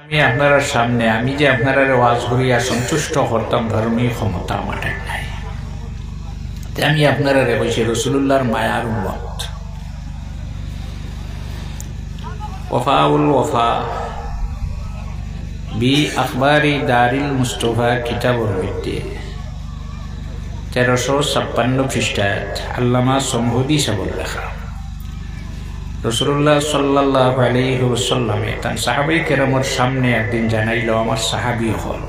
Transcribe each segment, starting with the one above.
আমি আপনার সামনে আমি যে আপনারা ওয়াজ করিয়া সন্তুষ্ট করতাম ধর্মীয় ক্ষমতা আমার নাই। আমি আপনারা বলছি রাসূলুল্লাহর মায়ার উম্মত ওয়াফাউল ওয়াফা বি আখবারি দারিল মুস্তফা কিতাবুর ভিত্তি 1356 পৃষ্ঠাত আল্লামা সমহুদি সাহেবের লেখা। রাসূলুল্লাহ সাল্লাল্লাহু আলাইহি ওয়াসাল্লাম তার সাহাবায়ে কেরামের সামনে একদিন জানাইলো, আমার সাহাবী হল,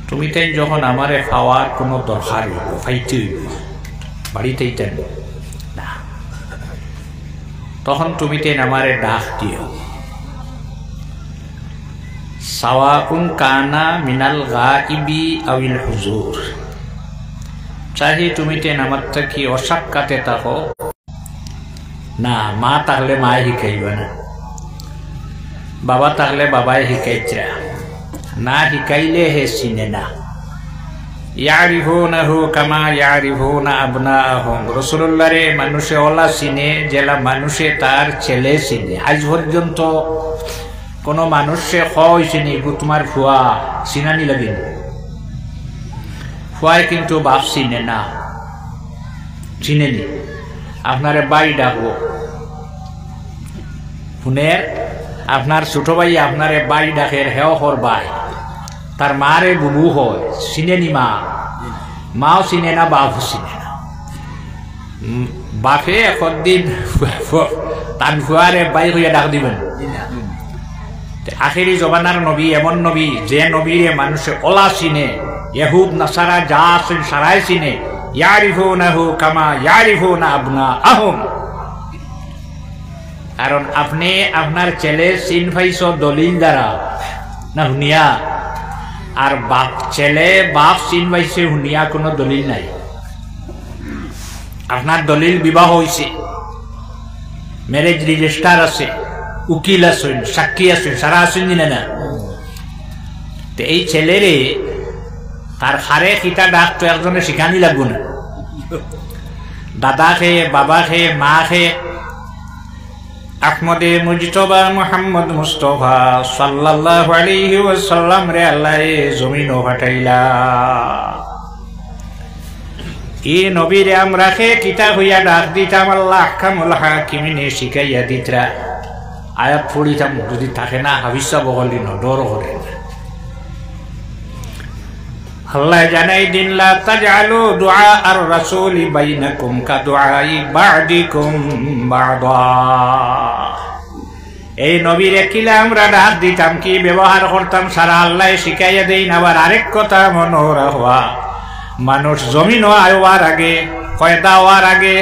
তুমি তাই যখন আমারে খাওয়ার কোনো দরকার হইব ফাইতে হইব বাড়িতেই তেন না, তখন তুমি তাই আমারে ডাক দিও, সাওয়াকুন কানা মিনাল গাইবি আউল হুজুর, চাহি তুমি তাই আমার কি অসাক্ষাতে থাকো না, মা তাহলে মায় শিখাইবা না, বাবা তাহলে বাবাই শিখাইছা না, শিখাইলে হে চিনে না। ইয়ারিফুনাহু কামা ইয়ারিফুনা আবনাআহুম, রাসূলুল্লাহরে মানুষে ওলা চিনে জেলা মানুষে তার ছেলে চিনে। আজ পর্যন্ত কোন মানুষে কয় চিনি তোমার ফুয়া চিনানি লাগিন, ফুয়ায় কিন্তু বাপ চিনে না, চিনেনি। আপনারে বাই ডাকবো শুনের, আপনার ছোট ভাই আপনারে বাই ডাকের হেও হর বাই, তার মারে বুবু হয়, চিনেনি মা, মাও চিনে না বাপও চিনে না। বাপে একদিন তার ফুয়ারে বাই হইয়া ডাক দিবেন। আখেরি জমানার নবী এমন নবী যে নবীরে মানুষে ওলা চিনে, ইহুদ নাসারা যা আছেন সারাই চিনে। ইয়ারিফুনাহু কামা ইয়ারিফুনা আবনাআহুম, কারণ আপনি আপনার ছেলে চিন পাইছো দলিল দ্বারা না শুনিয়া, আর বাপ ছেলে বাপ চিন পাইছে শুনিয়া কোনো দলিল নাই। আপনার দলিল বিবাহ হয়েছে, ম্যারেজ রেজিস্টার আছে, উকিল আছেন, সাক্ষী আছেন, সারা আছেন দিনে না। তো এই ছেলেরে তার হারে কিতা ডাক তো একজনে শিখানি লাগবো না, দাদা খে বাবা খে মা খে। আহমদে মুজতবা মুহাম্মদ মুস্তফা সাল্লাল্লাহু আলাইহি ওয়াসাল্লাম রে আল্লাহ জমিনও ফাটাইলা, এ নবীরে আমরা খে কিতা হইয়া ডাক দিতাম, আল্লাহ আহকামুল হাকিমিনে শিখাইয়া দিতরা। আয়াত পড়িতাম, যদি থাকে না হাবিসা বগলি ন ডর করে না। আল্লাহ জানাই দিন লা তাজআলু দুআ আর রাসূলি বাইনাকুম কা দুআই বা'দিকুম বা'দা। এই নবীরে কিলা আমরা ডাক দিতাম, কি ব্যবহার করতাম সারা আল্লাহ শিখাইয়া দেই না। আবার আরেক কথা মনে রাখবা, মানুষ জমিন আওয়ার আগে কয়দা হওয়ার আগে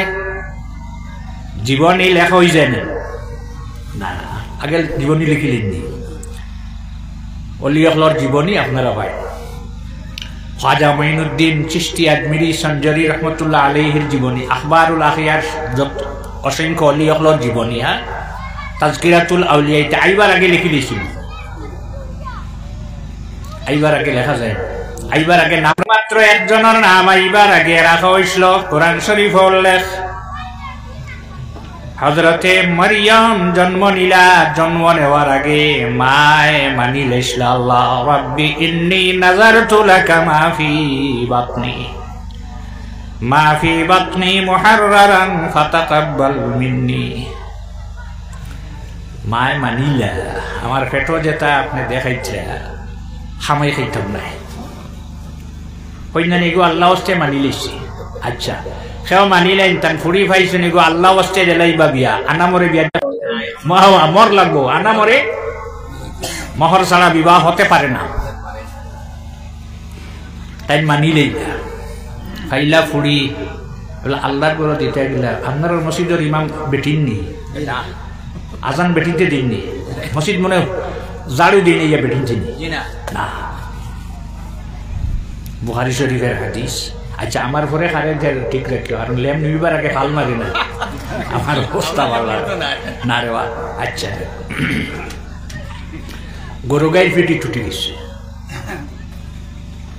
জীবনী লেখা হয়ে যায় না, আগে জীবনী লিখিলেন নি। অলিয়কলর জীবনী আপনারা ভাই খাজা মঈনুদ্দিন চিশতি আজমিরি সঞ্জরি রহমতুল্লাহ আলাইহির জীবনী, আখবারুল আখিয়ার অসংখ্য অলিয়কলর জীবনী, হ্যাঁ তাজকিরাতুল আউলিয়া, এটা আইবার আগে লিখে দিয়েছিল। আইবার আগে লেখা যায়, আইবার আগে নাম মাত্র একজনের নাম আইবার আগে রাখা হয়েছিল। কোরআন শরীফ উল্লেখ, হযরতে মরিয়ম জন্ম নিলা, জন্ম নেওয়ার আগে মায়ে মানি লাইছিল, আল্লাহ রাব্বি ইন্নী নাযারতু লাকা মা ফি বাতনি মুহাররারান ফাতাকাব্বাল মিন্নি। মায়ে মানিলা আমার পেটো যেটা আপনি দেখাইছে হামাই খাইতাম নাই, কইনানি গো আল্লাহ হস্তে মানি লাইছি। আচ্ছা সেও মানিলেন, তান ফুড়ি পাইছেন গো আল্লাহ হস্তে দিলাইবা বিয়া, আনামরে বিয়া মর লাগবো, আনামরে মহর ছাড়া বিবাহ হতে পারে না। তাই মানিলেই খাইলা ফুড়ি আল্লাহর করে দিতে গেলা। আপনার মসজিদের ইমাম বেটিননি, আজান বেটিতে দিননি, মসজিদ মনে জাড়ু দিন ইয়া বেটিন চিনি না। বুখারী শরীফের হাদিস। আচ্ছা আমার পরে খারে ঠিক রাখিও, আর লেম নিবার আগে ফাল মারি না, আমার অবস্থা ভালো না রে। আচ্ছা গরু গাইয়ের ফিটি টুটি গেছে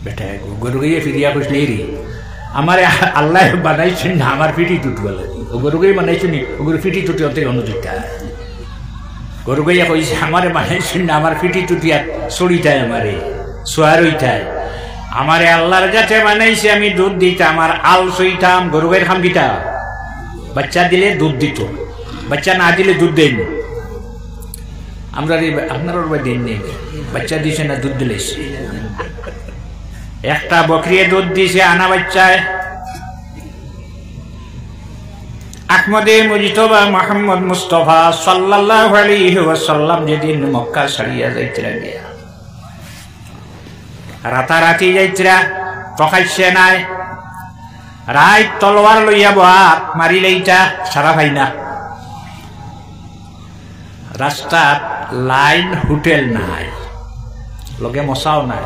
বেটা, গরু গাইয়ে ফিরিয়া বসলে রে আমার আল্লাহ বানাইছেন না, আমার ফিটি টুটবে লাগে। ও গরু গাই বানাইছেন, ও গরু ফিটি টুটি হতে অনুযোগটা গরু গাইয়া কইছে আমারে বানাইছেন না, আমার পিটি টুটিয়া চড়িটায় আমারে সোয়ার হইতায়, আমারে আল্লাহর কাছে বানাইছে, আমি দুধ দিতাম আর আল সইতাম, গরু গাইয়ের খাম দিতা, বাচ্চা দিলে দুধ দিত, বাচ্চা না দিলে দুধ দেয়নি। আমরা আপনার দেন নেই, বাচ্চা দিছে না দুধ দিলে, একটা বকরিয়ে দুধ দিছে আনা বাচ্চায়। আহমদে মুজতবা মুহাম্মদ মুস্তাফা সাল্লাল্লাহু আলাইহি ওয়াসাল্লাম যেদিন মক্কা ছাড়িয়া যাইতরা গিয়া, রাতারাতি যাইতরা, তখাইছে নাই, রায় তলোয়ার লইয়া বাত মারিলেইটা সারা ভাই না। রাস্তাত লাইন হোটেল নাই, লগে মশাও নাই,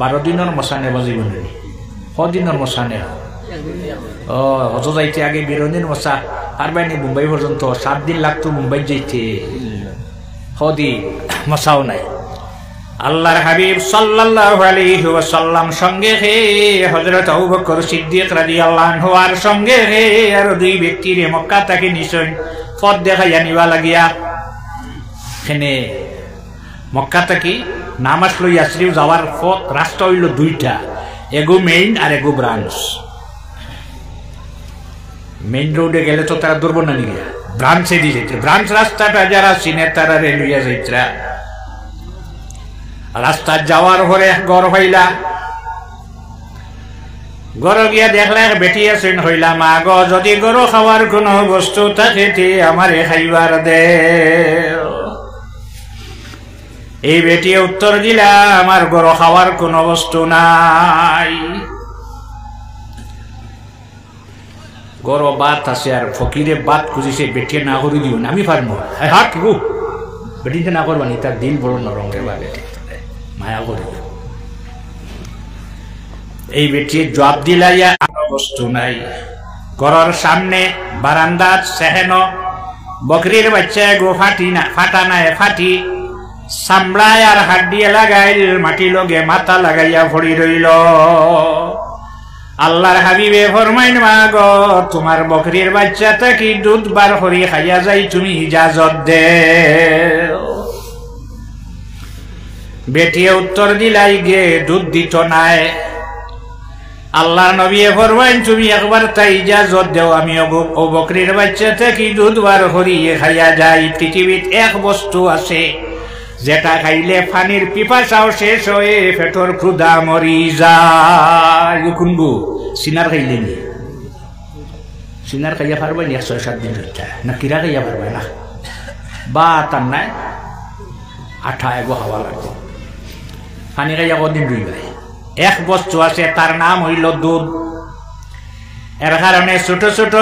12 দিনের মশা নেব জীবনে, কদিনের মশা নেব। অত যাইতে আগে বিরোধীর মশা পারবাই নি মুম্বাই পর্যন্ত, 7 দিন লাগতো মুম্বাই যাইতে, কদিন মশাও নাই। আল্লাহর হাবিব সাল্লাল্লাহু আলাইহি ওয়াসাল্লাম সঙ্গে হে হযরত আবু বকর সিদ্দিক রাদিয়াল্লাহু আনহু আর সঙ্গে হে আর 2 ব্যক্তিরে মক্কা থেকে নিছেন পথ দেখাইয়া নিবা লাগিয়া। এখানে মক্কা থেকে নামাজ লইয়া শ্রী যাওয়ার পথ রাস্তা হইল 2টা, এগো মেইন আর এগো ব্রাঞ্চ। মেইন রোডে গেলে তো তারা দুর্বল না নিয়ে ব্রাঞ্চে দিয়ে যেতে, ব্রাঞ্চ রাস্তাটা যারা চিনে তারা রেলুইয়া যাইতরা। রাস্তা যাওয়ার পরে গড় হইলা, গড় গিয়া দেখলে বেটি আছেন, হইলা মা গো যদি গরু খাওয়ার কোন বস্তু থাকে আমারে খাইবার দে। এই বেটি উত্তর দিলা আমার গরু খাওয়ার কোন বস্তু নাই, গরু বাত আছে আর ফকিরে বাত খুঁজিছে, বেটি না করে দিও না, আমি পারবো। হাট গো বেটিতে না করবানি, তার দিল বড় নরম রেবা, বেটি মায়া করে। এই বেটির জবাব দিলাইয়া বস্তু নাই। ঘরের সামনে বারান্দাত সেহেন বকরির বাচ্চা গো ফাটি না, ফাটা নাই ফাটি সামড়ায় আর হাড্ডিয়ে লাগাইল, মাটি লগে মাথা লাগাইয়া ভরি রইল। আল্লাহর হাবিবে ফরমাইন মা গো তোমার বকরির বাচ্চা থাকি দুধ বার করি খাইয়া যাই, তুমি ইজাজত দে। বেটিয়ে উত্তর দিলাই গে দুধ দিত নাই। আল্লাহ নবী ফরমাইন তুমি একবার তাই ইজাজত দেও, আমি ও বকরির বাচ্চা থেকে দুধ বার করিয়ে খাইয়া যাই। পৃথিবীত এক বস্তু আছে যেটা খাইলে পানির পিপাসাও শেষ হয়ে পেটর ক্ষুধা মরি যায়। কোনগু সিনার খাইলে নি, সিনার খাইয়া পারবে নি 6-7 দিন না, কিরা খাইয়া পারবে না, বা তার নাই আঠা এগো খাওয়া লাগবে, পানি খাইয়া কদিন রইবে। এক বস্তু আছে তার নাম হইল দুধ। এর কারণে ছোট ছোট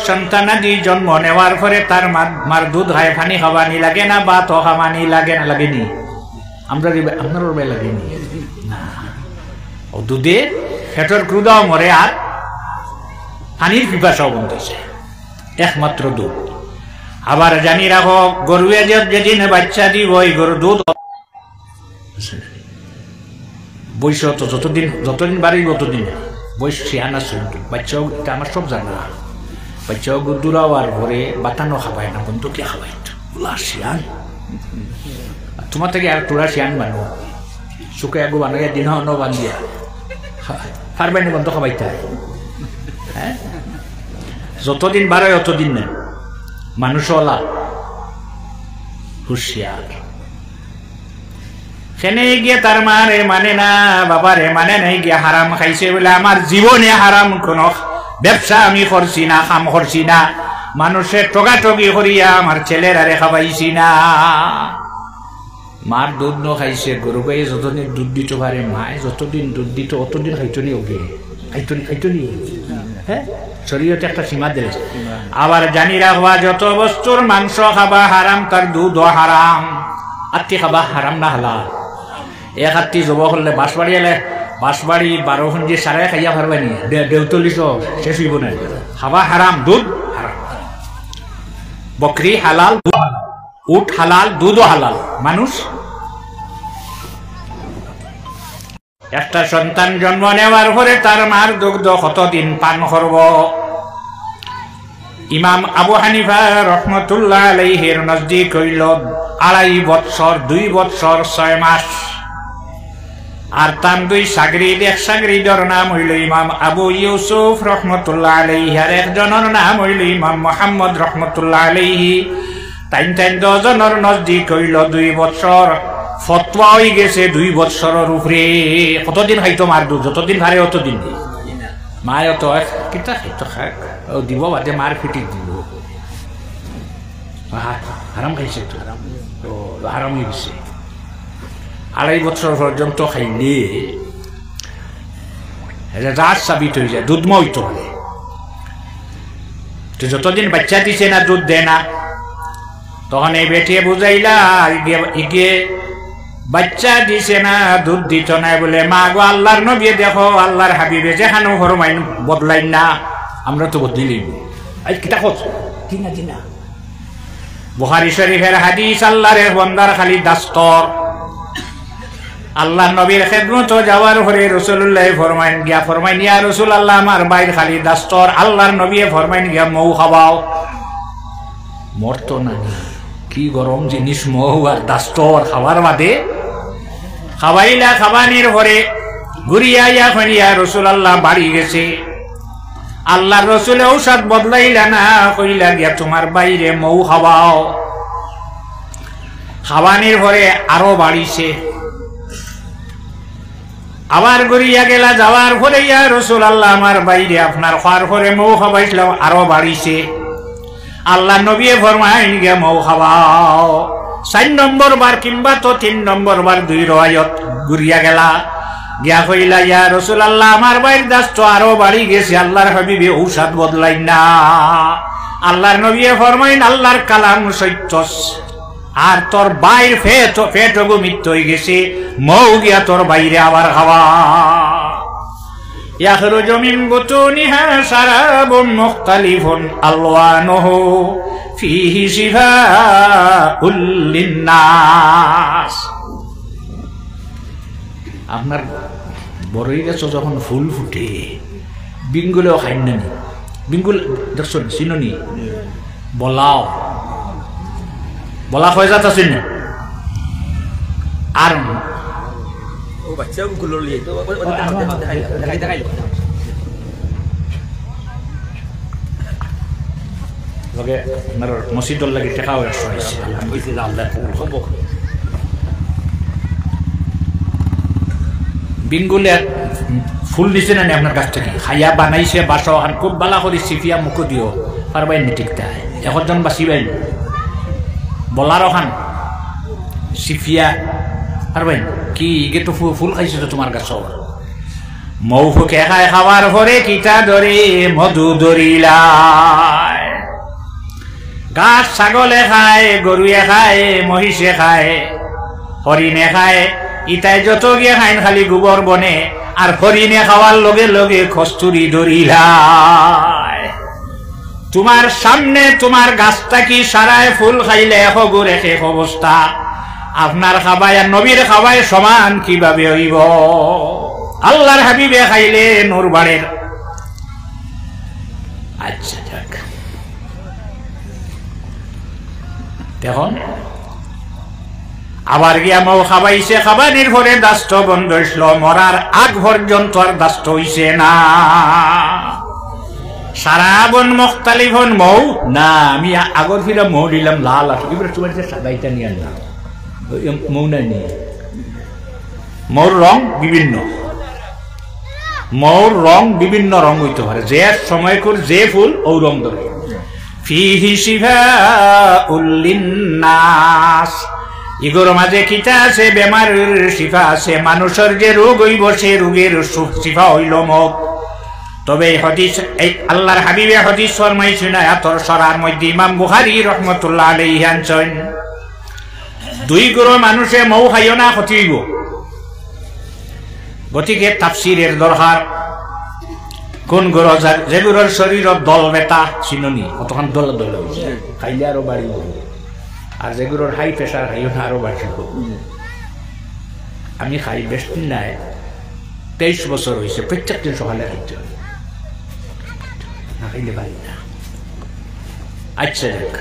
সন্তানাদি জন্ম নেওয়ার পরে তার মার দুধ খায়, পানি খাওয়ানি লাগে না, বা তো খাওয়ানি লাগে না, লাগেনি? আমরা আপনার লাগেনি না। ও দুধে পেটের ক্ষুধাও মরে আর পানির পিপাসাও বন্ধ হয়েছে, একমাত্র দুধ। আবার জানি রাখো গরুয়ে যেদিন বাচ্চা দিব ওই গরু দুধ বৈশ তো যতদিন বাড়ি ততদিন বৈশ শিয়ানা শুনতো। বাচ্চাও আমার সব জানা, বাচ্চাও গুদুরাও আর ভরে বাতানো খাবাই না, বন্ধুকে খাবাই শিয়ান। তোমার থেকে আর তোরা শিয়ান বানো চুকে আগু বানাইয়া দিন বান্ধিয়া পারবেন বন্ধ খাবাইতে। হ্যাঁ, যতদিন বাড়ায় অতদিন নেই, মানুষওয়ালা হুশিয়ার। সেনে গিয়ে তার মারে মানে না, বাবারে মানে নাই, গিয়ে হারাম খাইছে বলে আমার জীবনে হারাম কোন ব্যবসা আমি করছি না, কাম করছি না, মানুষের টগাটগি করিয়া আমার ছেলের আরে খাবাইছি না। মার দুধ ন খাইছে, গরু গাইয়ে যতদিন দুধ দিত পারে মায় যতদিন দুধ দিত অতদিন খাইতনি, ওকে খাইতনি। হ্যাঁ, শরীয়তে একটা সীমা দিলে। আবার জানি রাখবা যত বস্তুর মাংস খাবা হারাম, তার দুধও হারাম। আত্মি খাবা হারাম না হালাল। এক আত্মি জব করলে বাঁশবাড়ি এলে বাঁশবাড়ি 12 খুঁজি সারাই খাইয়া পারবানি, 42 শেষ হইব না। খাবা হারাম, দুধ হারাম। বকরি হালাল, উট হালাল, দুধও হালাল। মানুষ একটা সন্তান জন্ম নেওয়ার পরে তার মার দুগ্ধ কতদিন পান করব? ইমাম আবু হানিফা রহমতুল্লাহ আলাইহির নজদিক হইল 2.5 বছর 2 বছর 6 মাস। আর তার 2 সাগরিদ, এক সাগরিদর নাম হইল ইমাম আবু ইউসুফ রহমতুল্লাহ আলাইহি, আর একজনের নাম হইল ইমাম মুহাম্মদ রহমতুল্লাহ আলাইহি। তাইন 10 জনের নজদিক হইল 2 বছর। ফতোয়া হয়ে গেছে 2 বছরের উপরে। কতদিন খাইতো মার দুধ? যতদিন ভারে অতদিন মায় অত কিতা খাইতো খাক দিব বাদে মার ফিটি দিব। হারাম খাইছে তো, হারাম হয়ে গেছে। 2.5 বছর পর্যন্ত খাইলে রাত সাবিত হয়ে যায়, দুধ মইতো পারে। তো যতদিন বাচ্চা দিছে না, দুধ দেয় না, তখন এই বেটিয়ে বুঝাইলা ইগে বাচ্চা দিছে না, দুধ দিত না বলে, মা গো আল্লাহর নবী দেখো, আল্লাহর হাবিবে যেখানে ফরমাইন বদলাইন না, আমরা তো বদলিলি। আজ কিতা কত কি না দিনা। বুখারী শরীফের হাদিস, আল্লাহর বান্দার খালি দাস্তর। আল্লাহ নবীর খেদমত যাওয়ার পরে রাসূলুল্লাহ ফরমাইন গিয়া, ফরমাইন ইয়া রাসূলুল্লাহ আমার বাইর খালি দাস্তর। আল্লাহর নবী ফরমাইন গিয়া মৌ খাওয়াও। মরতো না, কি গরম জিনিস মৌ আর দাস্তর খাবার বাদে। খাওয়াইলা, খাবানির পরে ঘুরিয়া ইয়া ফেরিয়া রাসূলুল্লাহ বাড়ি গেছে। আল্লাহর রাসূল ঔষধ বদলাইলা না, কইলা গিয়া তোমার বাইরে মৌ খাওয়াও। খাবানির পরে আরো বাড়িছে। আবার ঘুরিয়া গেলা, যাওয়ার পরে ইয়া রাসূলুল্লাহ আমার বাইরে আপনার খাওয়ার পরে মৌ খাওয়াইছিলাম, আরো বাড়িছে। আল্লাহ নবী ফরমাইন গিয়া মৌ খাওয়াও। 4 নম্বর বার কিংবা তো 3 নম্বর বার 2 রওয়ায়াত ঘুরিয়া গেলা, গিয়া কইলা ইয়া রাসূলুল্লাহ আমার বাইর দাস্ত আরো বাড়ি গেছে, আল্লাহর হাবিবে ঔষধ বদলাই না। আল্লাহর নবী ফরমাইন আল্লাহর কালাম সত্য, আর তোর বাইর পেট গুমিত হয়ে গেছে, মৌ গিয়া তোর বাইরে আবার খাওয়া। ইয়াখরুজু মিন বুতুনিহা শারাবুন মুখতালিফুন আলওয়ানুহু ফীহি শিফাউল লিন্নাস। আপনার বড়ই গাছ যখন ফুল ফুটে, বিঙ্গুলেও খাই না নি? বিঙ্গুল দেখছেন, চিনি? বলাও বলা হয়ে যাত আছে না? আর মসজিদর লাগে টেকা হয়ে বিঙ্গুলে ফুল দিছে না আপনার কাছ থেকে? খাইয়া বানাইছে বাসা, খুব বালা করে চিপিয়া মুখো দিও, পারবাই নি? ঠিক তাই এখন বাঁচিবাই বলার ওখান চিপিয়া পারবেন কি? ইগে তো ফুল খাইছে তো তোমার কাছ। মৌ ফুকে খায়, খাওয়ার পরে কিটা ধরে মধু ধরিলায়। গাছ ছাগলে খায়, গরুয়ে খায়, মহিষে খায়, হরিণে খায়। ইটাই যত গিয়ে খাইন খালি গোবর বনে, আর হরিণে খাওয়ার লগে লগে কস্তুরি ধরিলায়। তোমার সামনে তোমার গাছটা কি সারায় ফুল খাইলে হগুর এক অবস্থা, আপনার খাবায় আর নবীর খাবায় সমান কিভাবে হইব? আল্লাহর হাবিবে খাইলে নূর বাড়ের। আচ্ছা যাক, দেখুন আবার গিয়া মৌ খাবাইছে, খাবানির পরে দাস্ত বন্ধ হইল। মরার আগ পর্যন্ত আর দাস্ত হইছে না। শারাবুন মুখতালিফুন মৌ না, আমি আগর ফিরে মৌ দিলাম লাল, এবার তোমার সাদাইটা নিয়ে আনলাম। মৌ নাই নিয়ে, মৌর রং বিভিন্ন, মৌর রং বিভিন্ন রং হইতে পারে। যে সময় করে যে ফুল ও রং ধরে। ফীহি শিফাউল লিন্নাস, ইগোর মাঝে কিতা আছে? বেমারের শিফা আছে। মানুষের যে রোগ হইব সে রোগের শিফা হইল মৌ। তবে হাদিস, এই আল্লাহর হাবিবে হাদিস ফরমাইছেন না, এতর সরার মধ্যে ইমাম বুখারী রহমতুল্লাহ আলাইহি আনছেন, 2 গ্রহ মানুষে মৌ খাইও না, ক্ষতি হইব। গতিকে তাফসীরের দরকার। কোন গ্রহ? যেগুলোর শরীরের দল বেতা চিননি, কতক্ষণ দল দল খাইলে আরো বাড়িব। আর যেগুলোর হাই প্রেশার খাইও না, আরো বাড়িব। আমি খাই বেশ দিন নাই, 23 বছর হয়েছে, প্রত্যেক দিন সকালে খাইতে হয়, না খাইলে বাড়ি না। আচ্ছা দেখ,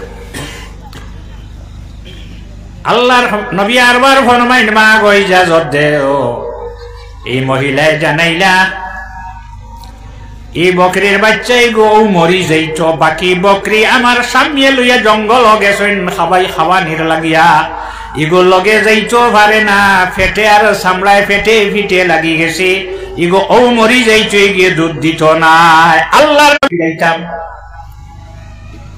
আল্লাহর নবী আরবার ফরমাইন মা গো ইজাজত দেও এই মহিলায় জানাইলা এই বকরির বাচ্চাই গো মরি যাইত বাকি বকরি আমার সামনে লইয়া জঙ্গল গেছেন খাবাই খাওয়ানির লাগিয়া ইগো লগে যাইতো পারে না ফেটে আর সামলায় ফেটে ফিটে লাগি গেছে ইগো ও মরি যাইতো গিয়ে দুধ দিত না আল্লাহর যাইতাম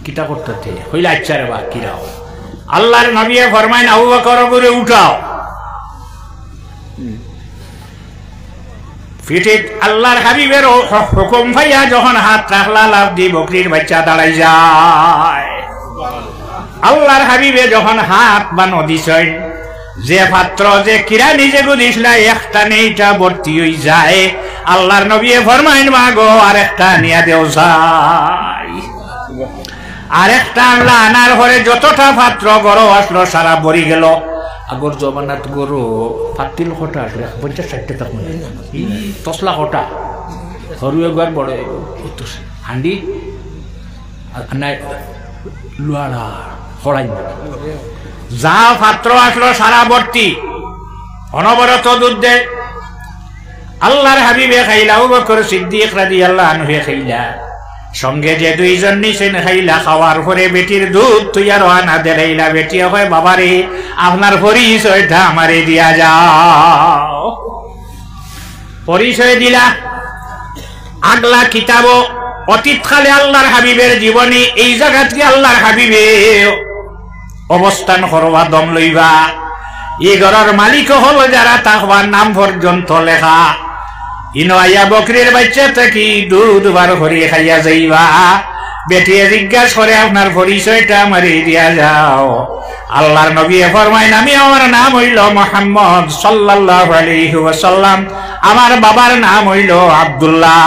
কিটা করতে হইলে আচ্ছা রে বা কিরাও আল্লাহর নবী ফরমাইন আবু বকর করে উঠাও ফিটে আল্লাহর হাবিবের হুকুম ভাইয়া যখন হাত রাখলা লাভ দি বকরির বাচ্চা দাঁড়াই যায় আল্লাহর হাবিবে যখন হাত বানো দিছেন যে পাত্র যে কিরা নিজে গুদিসলা একটা নেইটা ভর্তি হয়ে যায় আল্লাহর নবী ফরমাইন মা গো আর একটা নিয়া দেও যাই আরেকটা আনলা আনার পরে যতটা পাত্র গরো আসলো সারা ভরি গেল আগর জমানাত গরু পাতিল কটা আসলে 50-60 টাকা তসলা কটা সরু একবার বড় হান্ডি নাই লুয়াড়া হড়াই যা পাত্র আসলো সারা ভর্তি অনবরত দুধ দেয় আল্লাহর হাবিবে খাইলা আবু বকর সিদ্দিক রাদিয়াল্লাহু আনহু খাইলা সঙ্গে যে দুইজন নিছেন খাইলা খাওয়ার পরে বেটির দুধ তুই আর আনা দেলাইলা বেটি হয় বাবারে আপনার পরিচয়টা আমারে দিয়া যাও পরিচয় দিলা আগলা কিতাব অতীতকালে আল্লাহর হাবিবের জীবনী এই জায়গাতে আল্লাহর হাবিবে অবস্থান করবা দম লইবা এই ঘরের মালিক হল যারা তাকবার নাম পর্যন্ত লেখা ইনো আইয়া বকরির বাচ্চা থেকে দুধ বার করিয়ে খাইয়া যাইবা বেটিয়ে জিজ্ঞাসা করে আপনার পরিচয়টা আমারে দিয়া যাও আল্লাহর নবী ফরমাইন আমি আমার নাম হইল মুহাম্মদ সাল্লাল্লাহু আলাইহি ওয়াসাল্লাম আমার বাবার নাম হইল আব্দুল্লাহ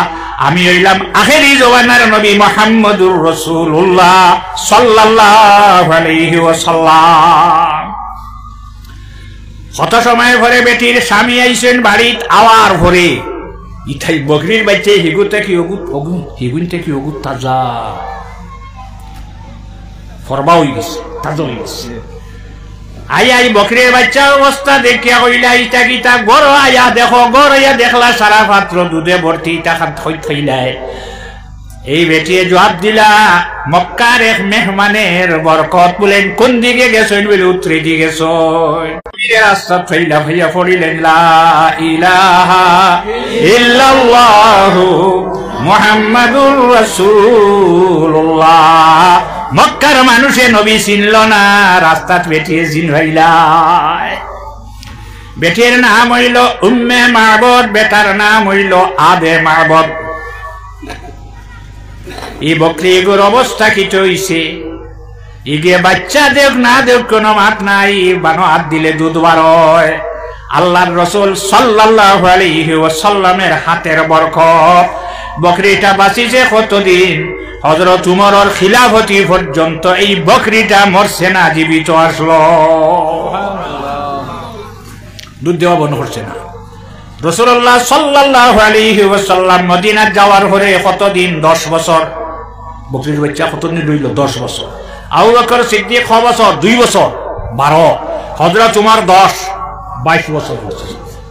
আমি হইলাম আখেরি জমানার নবী মুহাম্মদুর রাসূলুল্লাহ সাল্লাল্লাহু আলাইহি ওয়াসাল্লাম কত সময় পরে বেটির স্বামী আইছেন বাড়িতে আওয়ার ভরে ইথাই বকরির বাচ্চা হিগুতে কি হিগুনতে কি তাজা ফরবা হয়ে গেছে তাজা হয়ে গেছে আই বকরির বাচ্চা অবস্থা দেখিয়া হইলা ইটা কিতা গড় আয়া দেখো গড় আয়া দেখলা সারা পাত্র দুধে ভর্তি টাকা থইলাই এই বেটিয়ে জবাব দিলা মক্কার এক মেহমানের বরকত বলেন কোন দিকে গেছেন বলে উত্তরে দিকে গেছেন রাস্তা ফেলা ভাইয়া পড়িলেন লা ইলাহা ইল্লাল্লাহু মুহাম্মাদুর রাসূলুল্লাহ মক্কার মানুষে নবী চিনল না রাস্তাত বেটিয়ে চিন হইলা বেটির নাম হইল উম্মে মাবুদ বেটার নাম হইল আবে মাবুদ এই বকরিগুর অবস্থা কি হইছে ইগে বাচ্চা দেখ না দেখ কোনো মাত নাই বানো হাত দিলে দুধ বার হয় আল্লাহর রাসূল সাল্লাল্লাহু আলাইহি ওয়াসাল্লামের হাতের বরকত বকরিটা বাঁচিছে কতদিন হযরত উমরের খিলাফতি পর্যন্ত এই বকরিটা মরছে না জীবিত আসলো দুধ দেওয়া বন্ধ করছে না রাসূলুল্লাহ সাল্লাল্লাহু আলাইহি ওয়াসাল্লাম মদিনা যাওয়ার পরে কতদিন 10 বছর বকরির বাচ্চা কতদিন রইল 10 বছর আবু বকর সিদ্দিক 6 বছর 2 বছর 12 হযরত উমর 10-22 বছর বসে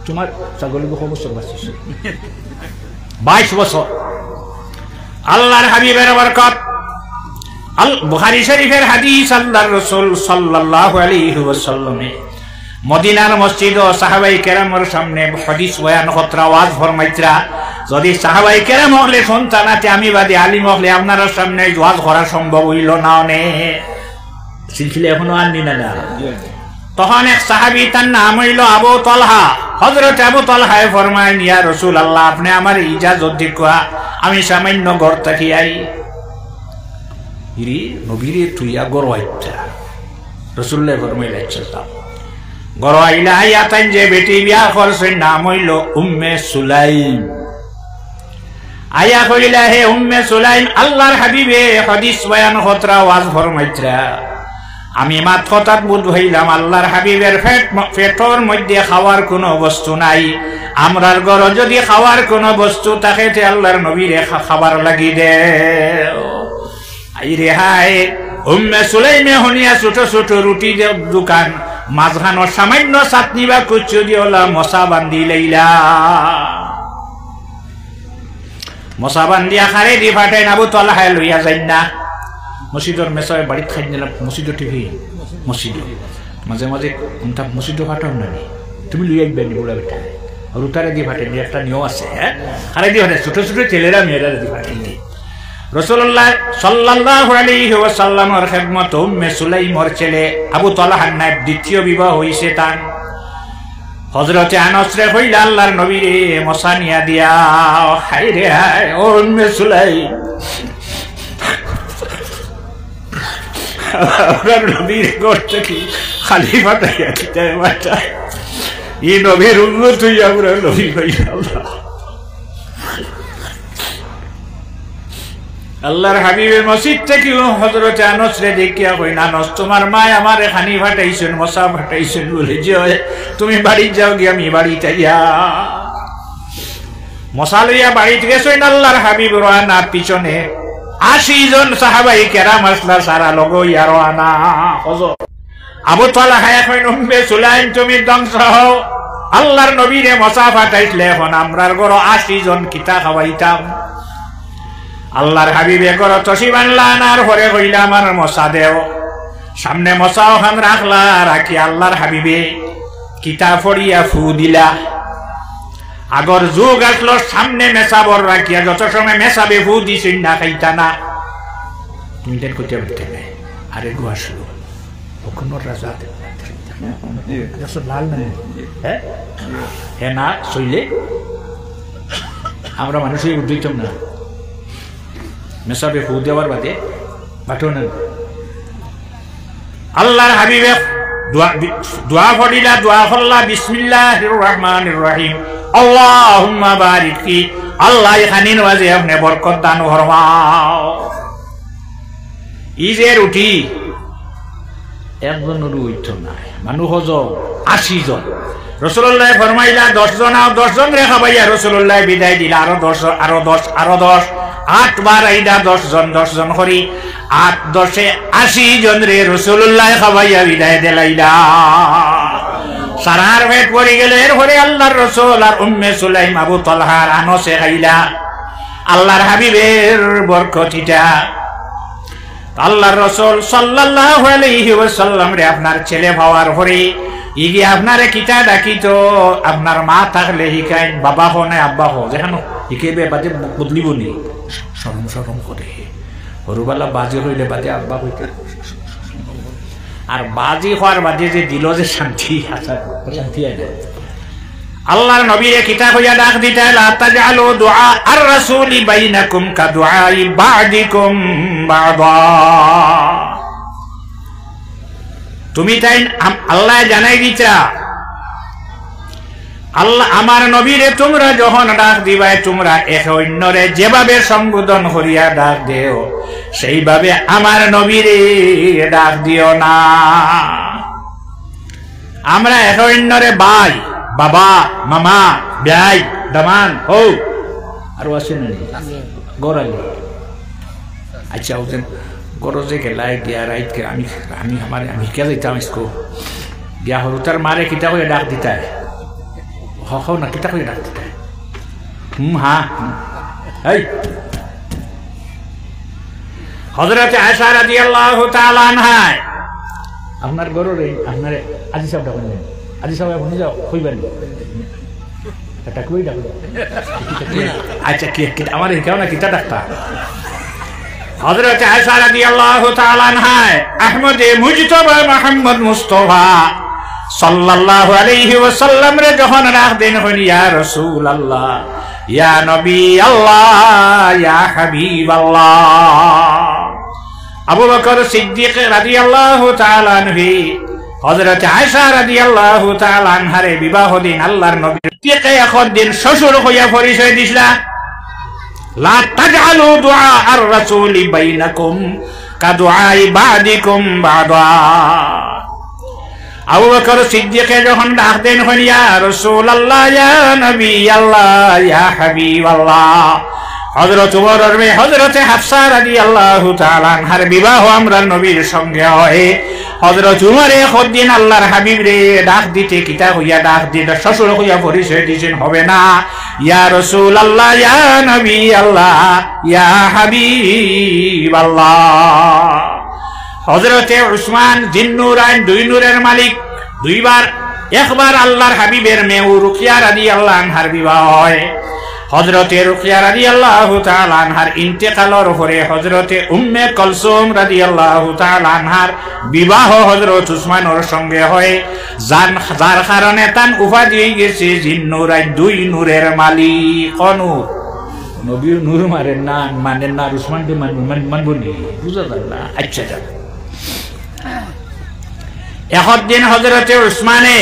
তোমার ছাগলের 6 বছর বসে 22 বছর আল্লাহর হাবিবের বরকত আল বুখারী শরীফের হাদিস আল্লাহর রাসূল সাল্লাল্লাহু আলাইহি ওয়াসাল্লামে মদিনার মসজিদ ও সাহাবায়ে কেরামের সামনে হাদিস বয়ান কতরা ওয়াজ ফরমাইতরা যদি সাহাবায়ে কেরাম হলে সন্তানাতে আমি বাদে আলিম হলে আপনার সামনে ওয়াজ করা সম্ভব হইল না নে সিলসিলা এখনো আননি না তখন এক সাহাবী তার নাম হইল আবু তালহা হযরত আবু তালহা ফরমায়েন ইয়া রাসূলুল্লাহ আপনি আমার ইজাজত দিকুয়া আমি সামান্য ঘর থাকি আই ইরি নবীরে তুইয়া গরওয়াইতা রাসূলুল্লাহ ফরমাইলেন আচ্ছা গরওয়াইলা আয়াতান যে বেটি বিয়া করছেন নাম হইল উম্মে সুলাইম আয়া কইলা হে উম্মে সুলাইম আল্লাহর হাবিবে হাদিস বয়ান কতরা ওয়াজ ফরমাইতরা আমি মাত কথাত বুঝ হইলাম আল্লাহর হাবিবের পেটর মধ্যে খাওয়ার কোনো বস্তু নাই আমরার ঘর যদি খাওয়ার কোনো বস্তু থাকে তে আল্লাহর নবীরে খাবার লাগি দে আই রে হায় উম্মে সুলাইমে হনিয়া ছোট ছোট রুটি দোকান মাঝখানো সামান্য চাটনি বা কুচু দিওলা মশা বান্ধি লইলা মশা বান্ধিয়া খারে দি ফাটাই আবু তালহায় লইয়া যাই না মসজিদর মেসায় বাড়িত খাই নিলাম মসজিদ টিভি মসজিদ মাঝে মাঝে কোনটা মসজিদ ফাটাও না তুমি লইয়া আইবেন বুড়া বেটা রুতারে দি ফাটাই একটা নিয়ম আছে হ্যাঁ খারে দি ফাটাই ছোট ছোট ছেলেরা মেয়েরা দি ফাটাই রাসূলুল্লাহ সাল্লাল্লাহু আলাইহি ওয়াসাল্লামের খিদমত উম্মে সুলাইমর ছেলে আবু তালহার নায়েব দ্বিতীয় বিবাহ হইছে তার হযরতে আনাস রে কইলা আল্লাহর নবী রে মশা নিয়া দিয়া হায় রে হায় ও উম্মে সুলাইম আল্লাহর নবীর করতে কি খলিফা তাইয়া দিতে মাতা ই নবীর উম্মত হইয়া আমরা নবী কইলা আল্লাহর হাবিবের মসজিদ থেকে হযরত আনাস রে দেখিয়া কইনা আনাস তোমার মা আমারে খানি ফাটাইছেন মশা ফাটাইছেন বলে যে তুমি বাড়ি যাও গিয়ে আমি বাড়িতে যা মশা লইয়া বাড়িতে গেছেন আল্লাহর হাবিব রওনা পিছনে 80 জন সাহাবাই কেরাম আসলা সারা লগো ইয়া রওনা হযর আবু তালহা কইন উম্মে সুলাইম তুমি ধ্বংস হও আল্লাহর নবীরে মশা ফাটাইছিলে এখন আমরার ঘর 80 জন কিতা খাওয়াইতাম আল্লাহর হাবিবে ঘর তসি বানলা আনার পরে কইলা আমার মশা দেও সামনে মশা ওখান রাখলা রাখি আল্লাহর হাবিবে কিতা ফড়িয়া ফু দিলা আগর যুগ আসলো সামনে মেসাবর রাখিয়া যত সময় মেসাবে ফু দিছেন না খাইতা না তুমি দেন কইতে বলতে আরে গো আসলো ওখানে রাজা লাল না হ্যাঁ না সইলে আমরা মানুষই উদ্দিতম না মেসাবে ফু দেওয়ার বাদে বাটো না আল্লাহর হাবিবে দোয়া পড়িলা দোয়া করলা বিসমিল্লাহির রহমানির রহিম আল্লাহুম্মা বারিক ফি আল্লাহ খানিন ওয়াজে আপনি বরকত দান ফরমাও ইজের উঠি একজন রুইতো নাই মানুষ 80 জন রাসূলুল্লাহ ফরমাইলা 10 জন আর 10 জন রে খাবাইয়া রাসূলুল্লাহ বিদায় দিলা আরো 10 8 বার আইডা 10 জন করি 8 10 80 জন রে রাসূলুল্লাহ খাবাইয়া বিদায় দিলাইলা সারার পেট পড়ে গেল এরপরে আল্লাহর রাসূল আর উম্মে সুলাইম আবু তালহার আনসে খাইলা আল্লাহর হাবিবের বরকতিটা আল্লাহর রাসূল সাল্লাল্লাহু আলাইহি ওয়াসাল্লাম রে আপনার ছেলে হওয়ার পরে ইগি আপনারে কিতা ডাকিতো আপনার মা থাকলে হিকাইন বাবা হো না আব্বা হো যেখানে হিকেবে বাদে বদলিব নি শরম করে হরুবালা বাজি হইলে বাদে আব্বা হইতে আর বাজি হওয়ার বাদে যে দিল যে শান্তি শান্তি আল্লাহর নবীরে কিতা কইয়া ডাক দিতে লা তাজআলু দুআ আর রাসূলি বাইনাকুম কা দুআই বা'দিকুম বা'দা তুমি তাই আল্লাহ জানাই দিতা আল্লাহ আমার নবীরে তোমরা যখন ডাক দিবাই তোমরা এক অন্যরে যেভাবে সম্বোধন করিয়া ডাক দেও সেইভাবে আমার নবীরে ডাক দিও না আমরা এক অন্যরে ভাই বাবা মামা ভাই দামান হো আর আছে না গোরালি আচ্ছা ওদের গরজে কে লাইট দিয়া রাইট কে আমি কে যাইতাম इसको বিয়া হল তার মারে কিতা করে ডাক দিতা হো না কিতা করে ডাক দিতা হ্যাঁ এই হযরত আয়েশা রাদিয়াল্লাহু তাআলা আনহা আপনার গররে আপনার আজি সব ডাকলেন আজি সব আপনি যাও কইবেন এটা কই ডাক আচ্ছা কি আমার কেউ না কিতা ডাকতা হযরত আয়েশা রাদিয়াল্লাহু তাআলা আনহা আহমদ মুজতবা মুহাম্মদ মুস্তাফা সাল্লাল্লাহু আলাইহি ওয়াসাল্লাম রে যখন ডাক দেন হই ইয়া রাসূলুল্লাহ ইয়া নবী আল্লাহ ইয়া হাবিবাল্লাহ আবু বকর সিদ্দিক রাদিয়াল্লাহু তাআলা আনহু হযরত আয়েশা রাদিয়াল্লাহু তাআলা আনহারে বিবাহ দিন আল্লাহর নবী কে এখন দিন শ্বশুর হইয়া পরিচয় দিছলা লা তাজআলু দুআ আর রাসূলি বাইনাকুম কা দুআই বা'দিকুম বা'দা আবু বকর সিদ্দিক যখন ডাক দেন হই ইয়া রাসূলুল্লাহ ইয়া নবী আল্লাহ ইয়া হাবিবাল্লাহ হযরত ওমরের মেয়ে হযরত হাফসা রাদিয়াল্লাহু তাআলা আনহার বিবাহ আমরা নবীর সঙ্গে হয় হযরত উমরে খদ্দিন আল্লাহর হাবিব রে ডাক দিতে কিতা হইয়া ডাক দিতে শ্বশুর হইয়া পরিচয় দিছেন হবে না ইয়া রাসূলুল্লাহ ইয়া নবী আল্লাহ ইয়া হাবিব আল্লাহ। হযরতে উসমান জিন্নুরাইন দুই নূরের মালিক দুইবার একবার আল্লাহর হাবিবের মেয়ে রুকিয়া রাদিয়াল্লাহু আনহার বিবাহ হয়। হযরতে রুকিয়া রাদিয়াল্লাহু তাআলা আনহার ইন্তেকালের পরে হযরতে উম্মে কুলসুম রাদিয়াল্লাহু তাআলা আনহার বিবাহ হযরত উসমানের সঙ্গে হয়, যার কারণে তান উপাধি হয়ে গেছে জিন্নুরাইন দুই নূরের মালিক। নূর নবী নূর মারেন না মানেন না উসমানকে মানব নি বুঝা যায় না। আচ্ছা যাক একদিন হযরতে উসমানে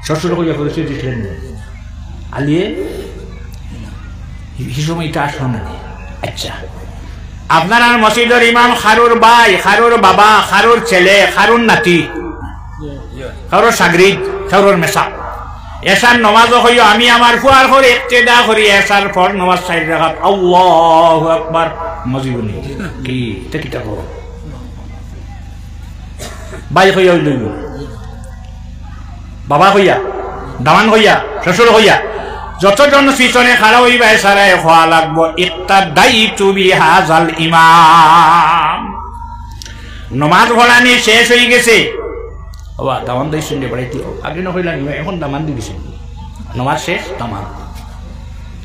শ্বশুর হইয়া পরিচয় দিলেন আলিয়ে এই সময়টা আসলো না। আচ্ছা আপনার আর মসজিদের ইমাম খারুর ভাই খারুর বাবা খারুর ছেলে খারুর নাতি খারুর সাগরিদ খারুর মেসা এসার নমাজও হইও আমি আমার ফুয়ার করে ইক্তেদা করি এসার পর নমাজ 4 রাকাত আল্লাহু আকবার মজিবনি কি এটা কিটা করো ভাই হইয়া লইব বাবা হইয়া দামান হইয়া শ্বশুর হইয়া যতজন পিছনে খাড়া হইবা সারায় হওয়া লাগবো ইক্তাদাইতু বিহাযাল ইমাম। নমাজ পড়ানি শেষ হয়ে গেছে বাবা দামান দেই শুনলে বাড়াইতে আগে না হইলা এখন দামান দিয়ে দিছেন নমাজ শেষ দামান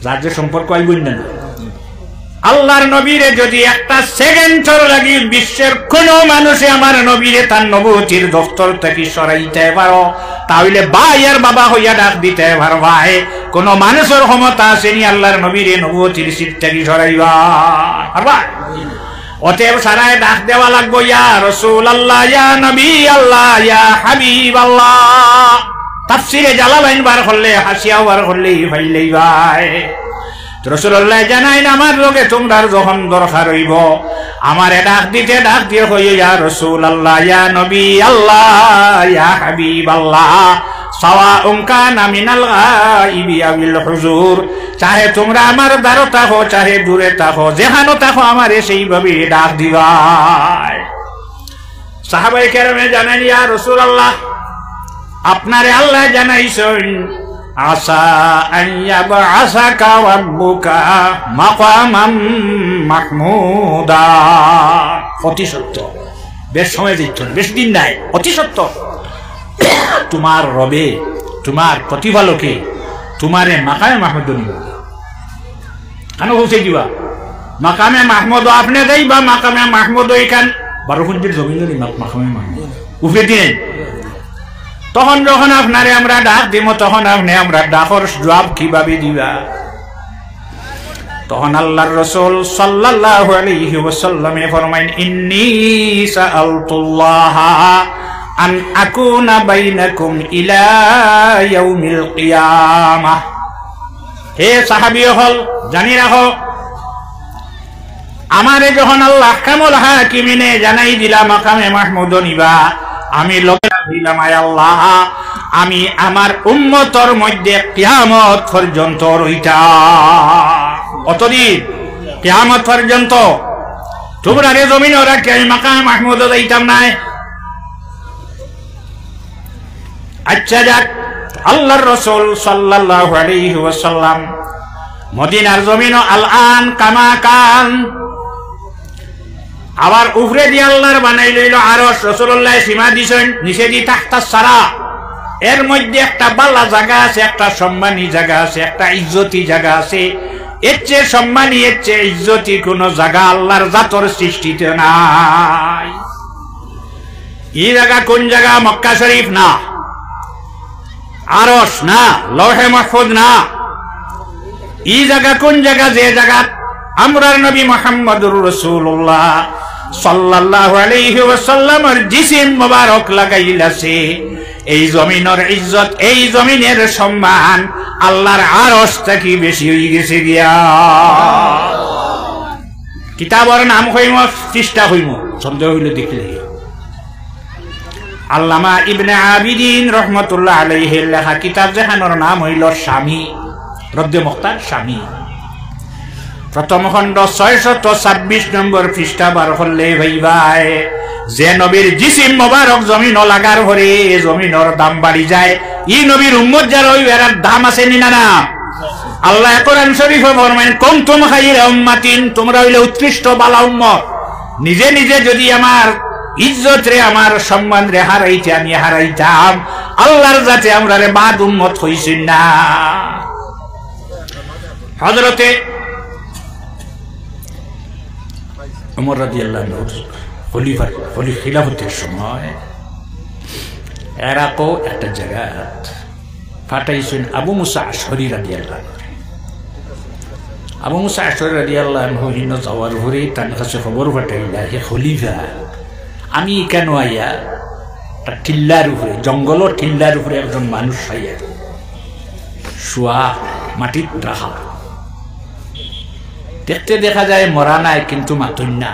যার যে সম্পর্ক আইবই না। আল্লাহর নবীরে যদি একটা সেকেন্ডের লাগি বিশ্বের কোন মানুষে আমার নবীরে তার নবুয়তির দফতর থেকে সরাইতে পারো তাহলে ভাই আর বাবা হইয়া ডাক দিতে পারবাই। কোন মানুষের ক্ষমতা আসেনি আল্লাহর নবীরে নবুয়তির সিট থেকে সরাইবা পারবা। অতএব সারায় ডাক দেওয়া লাগবো ইয়া রাসূলুল্লাহ ইয়া নবী আল্লাহ ইয়া হাবিব আল্লাহ। তাফসিরে জালালাইন বার করলে হাসিয়া বার করলে ভাইলেই ভাই রাসূলুল্লাহ জানাইন আমার লগে তোমরা যখন দরকার হইব আমারে ডাক দিয়ে কইও ইয়া রাসূলুল্লাহ ইয়া নবী আল্লাহ ইয়া হাবিব আল্লাহ সাওয়াউন কানা মিনাল গায়বি আবিল হুজুর। চাহে তোমরা আমার দ্বারে থাকো চাহে দূরে থাকো যেখানে থাকো আমারে সেইভাবে ডাক দিবা। সাহাবায়ে কেরামে জানেন ইয়া রাসূলুল্লাহ আপনারে আল্লাহ জানাইছেন আসা আন ইয়াবআসাকা রাব্বুকা মাকামান মাহমুদা। অতি সত্য বেশ সময় দিচ্ছ বেশ দিন নাই অতি সত্য তোমার রবে তোমার প্রতিপালকে তোমারে মাকামে মাহমুদ নিব কেন বলছে দিবা মাকামে মাহমুদ আপনি দেই বা মাকামে মাহমুদ এখান 12 ফুটের জমিন মাকামে মাহমুদ উঠে দিন। তখন যখন আপনারে আমরা ডাক দিব তখন আপনি আমরা ডাকর জবাব কিভাবে দিবা। তখন আল্লাহর রাসূল সাল্লাল্লাহু আলাইহি ওয়াসাল্লাম ফরমাইন ইন্নী সাআলতুল্লাহ আন আকুনা বাইনাকুম ইলা ইয়াউমিল কিয়ামাহ। হে সাহাবী হল জানি রাখো আমারে যখন আল্লাহ আহকামুল হাকিমিনে জানাই দিলা মাকামে মাহমুদ নিবা আমি লগে দিলাম আয় আল্লাহ আমি আমার উম্মতর মধ্যে কিয়ামত পর্যন্ত রইতা অতদিন কিয়ামত পর্যন্ত তোমরা রে জমিনে রাখি আমি মাকামে মাহমুদ যাইতাম না। আচ্ছা যাক আল্লাহর রাসূল সাল্লাল্লাহু আলাইহি ওয়াসাল্লাম মদিনার জমিনে আলআন কামা কান আবার উপরে দিয়ে আল্লাহর বানাই লইল আরশ। রাসূলুল্লাহ সীমা দিছেন নিচে দি তাহতা সারা এর মধ্যে একটা বালা জায়গা আছে একটা সম্মানী জায়গা আছে একটা ইজ্জতি জায়গা আছে। এর চেয়ে সম্মানী এর চেয়ে ইজ্জতি কোন জায়গা আল্লাহর জাতর সৃষ্টিতে নাই। এই জায়গা কোন জায়গা মক্কা শরীফ না আরশ না লৌহে মাহফুজ না। এই জায়গা কোন জায়গা যে জায়গা আমরার নবী মুহাম্মদুর রাসূলুল্লাহ সাল্লাল্লাহু আলাইহি ওয়াসাল্লামের জিসিম মোবারক লাগাইলাছে। এই জমিনের ইজ্জত এই জমিনের সম্মান আল্লাহর আরশ থেকে বেশি হয়ে গেছে গিয়া। কিতাবের নাম কইম চেষ্টা কইম সন্দেহ হইলে দেখলে আল্লামা ইবনে আবিদিন রহমাতুল্লাহ আলাইহি লেখা কিতাব যেখানের নাম হইল স্বামী রদ্দে মুখতার স্বামী প্রথম খণ্ড 626 নম্বর পৃষ্ঠা বার করলে ভাই ভাই যে নবীর জিসিম মোবারক জমিন লাগার পরে জমিনের দাম বাড়ি যায়, ই নবীর উম্মত যারা ওই এর দাম আছে নিনা না। আল্লাহ কোরআন শরীফে ফরমায়েন কুনতুম খায়রা উম্মাতিন, তোমরা হইলে উৎকৃষ্ট বালা উম্মত। নিজে নিজে যদি আমার ইজ্জত রে আমার সম্মান রে হারাইতে আমি হারাইতাম, আল্লাহর যাতে আমরা রে বাদ উম্মত হইছি না। হযরতে ওমর রাদিয়াল্লাহু আনহু খিলাফতের সময় এরাকও একটা জায়গা পাঠাইছেন আবু মুসা আশআরী রাদিয়াল্লাহু আনহু। আবু মুসা আশআরী রাদিয়াল্লাহু আনহু হিন যাওয়ার পরে তার কাছে খবর পাঠাইলা, হে খলিফা, আমি কেন আইয়া টিল্লার উপরে, জঙ্গলের টিল্লার উপরে একজন মানুষ আইয়া শোয়া মাটির রাখা, দেখতে দেখা যায় মরা নাই কিন্তু মাতন না,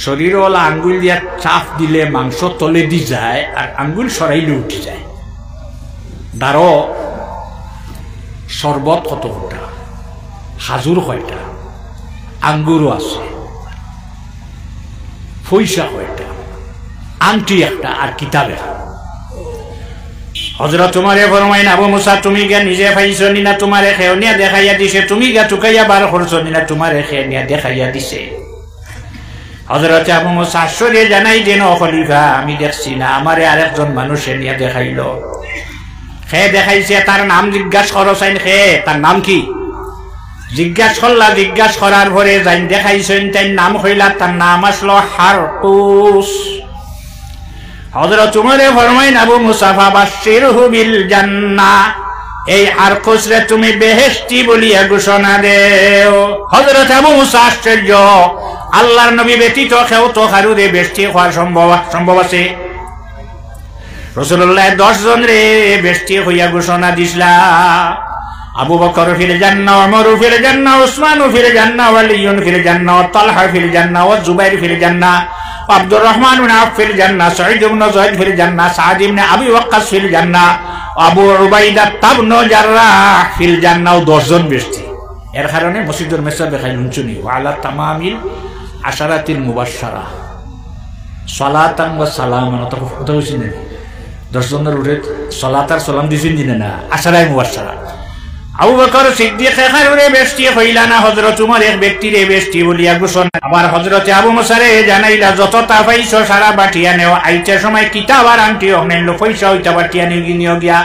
শরীরওয়ালা আঙ্গুল দিয়া চাপ দিলে মাংস তলে দি যায় আর আঙ্গুল সরাইলে উঠে যায়। দাঁড়ো শরবত কত গোটা, হাজুর কয়টা, আঙ্গুরও আছে, পয়সা কয়টা, আংটি একটা আর কিতাব একটা। হযরত তোমারে ফরমাইন আবু মুসা তুমি গিয়া নিজে পাইছ নি না তোমারে খেও নিয়া দেখাইয়া দিছে, তুমি গিয়া টুকাইয়া বার করছ নি না তোমারে খেয়ে নিয়া দেখাইয়া দিছে। হযরত আবু মুসা আশআরী জানাই দেন, ও খলিফা আমি দেখছি না, আমারে আরেকজন মানুষে নিয়া দেখাইল, খেয়ে দেখাইছে, তার নাম জিজ্ঞাসা করছেন, খেয়ে তার নাম কি জিজ্ঞাসা করলা, জিজ্ঞাসা করার পরে যাই দেখাইছেন তাই নাম হইলা, তার নাম আসলো হারকুস। হযরত উমরে ফরমাইন আবু মুসাফা বাশশিরহু বিল জান্নাহ, এই হারকুস রে তুমি বেহেশতি বলিয়া ঘোষণা দেও। হযরত আবু মুসা আশ্চর্য, আল্লাহর নবী ব্যতীত কেউ তো কারুরে বেহেশতি হওয়ার সম্ভব আছে? রাসূলুল্লাহ 10 জন রে বেহেশতি হইয়া ঘোষণা দিছলা। আবু বকর ফিল জান্নাহ, ওমর ফিল জান্নাহ, উসমান ফিল জান্নাহ, আলী ফিল জান্নাহ, তালহা ফিল জান্নাহ, ওয়া জুবাইর ফিল জান্নাহ, আব্দুর রহমান ইবনে আওফ ফিল জান্নাহ, সাঈদ ইবনে যায়েদ ফিল জান্নাহ, সাদ ইবনে আবি ওয়াক্কাস ফিল জান্নাহ, আবু উবাইদা ইবনে জাররাহ ফিল জান্নাহ। 10 জন ব্যক্তি। এর কারণে মসজিদের মেসাব দেখাই নুনচুনি ওয়া আলা তামামিল আশারাতিল মুবাশশারা সালাতান ওয়া সালামান। তো কথা হইছে না 10 জনের উঠে সালাত আর সালাম দিছেন দিনা না, আশারায়ে মুবাশশারা। আবু বকর সিদ্দিক খায়রে বেশটি হইলা না, হযরত উমর এক ব্যক্তিরে বেশটি বলিয়া ঘোষণা। আবার হযরত আবু মুসারে জানাইলা, যত তা পাইছো সারা বাটিয়া নেও, আইতে সময় কিতাব আর আংটি অনেন পয়সা হইতা বাটিয়া নিও গিয়া,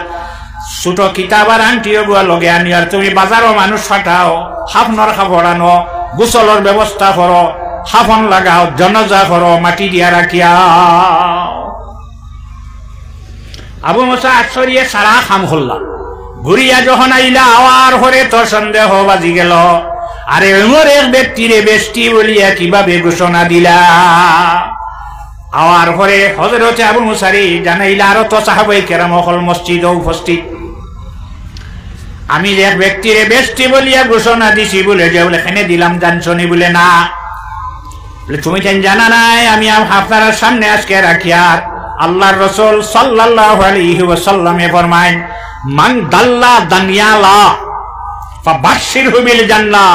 ছোট কিতাব আর আংটিও গুয়া লগে আনি, আর তুমি বাজারও মানুষ ফাটাও, হাফনর খাবড়ানো, গোসলের ব্যবস্থা করো, হাফন লাগাও, জনাজা করো, মাটি দিয়া রাখিয়া। আবু মুসা আশআরী সারা খাম হল্লা ঘুরিয়া যখন আইলা, আওয়ার হরে তো সন্দেহ বাজি গেল, আরে ওমর এক ব্যক্তিরে বেশটি বলিয়া কিভাবে ঘোষণা দিলা? আওয়ার হরে হযরত আবু মুসারি জানাইলা, আরো তো সাহাবায়ে কেরাম হল মসজিদে উপস্থিত, আমি এক ব্যক্তিরে বেশটি বলিয়া ঘোষণা দিছি বলে যে বলে এখানে দিলাম, জানছনি বলে না, বলে তুমি জানা নাই, আমি আপনার সামনে আজকে রাখিয়া আল্লাহর রাসূল সাল্লাল্লাহু আলাইহি ওয়াসাল্লাম ফরমায়েন, মান দাল্লা দানিয়ালা ফাবাশশিরহু বিল জান্নাহ।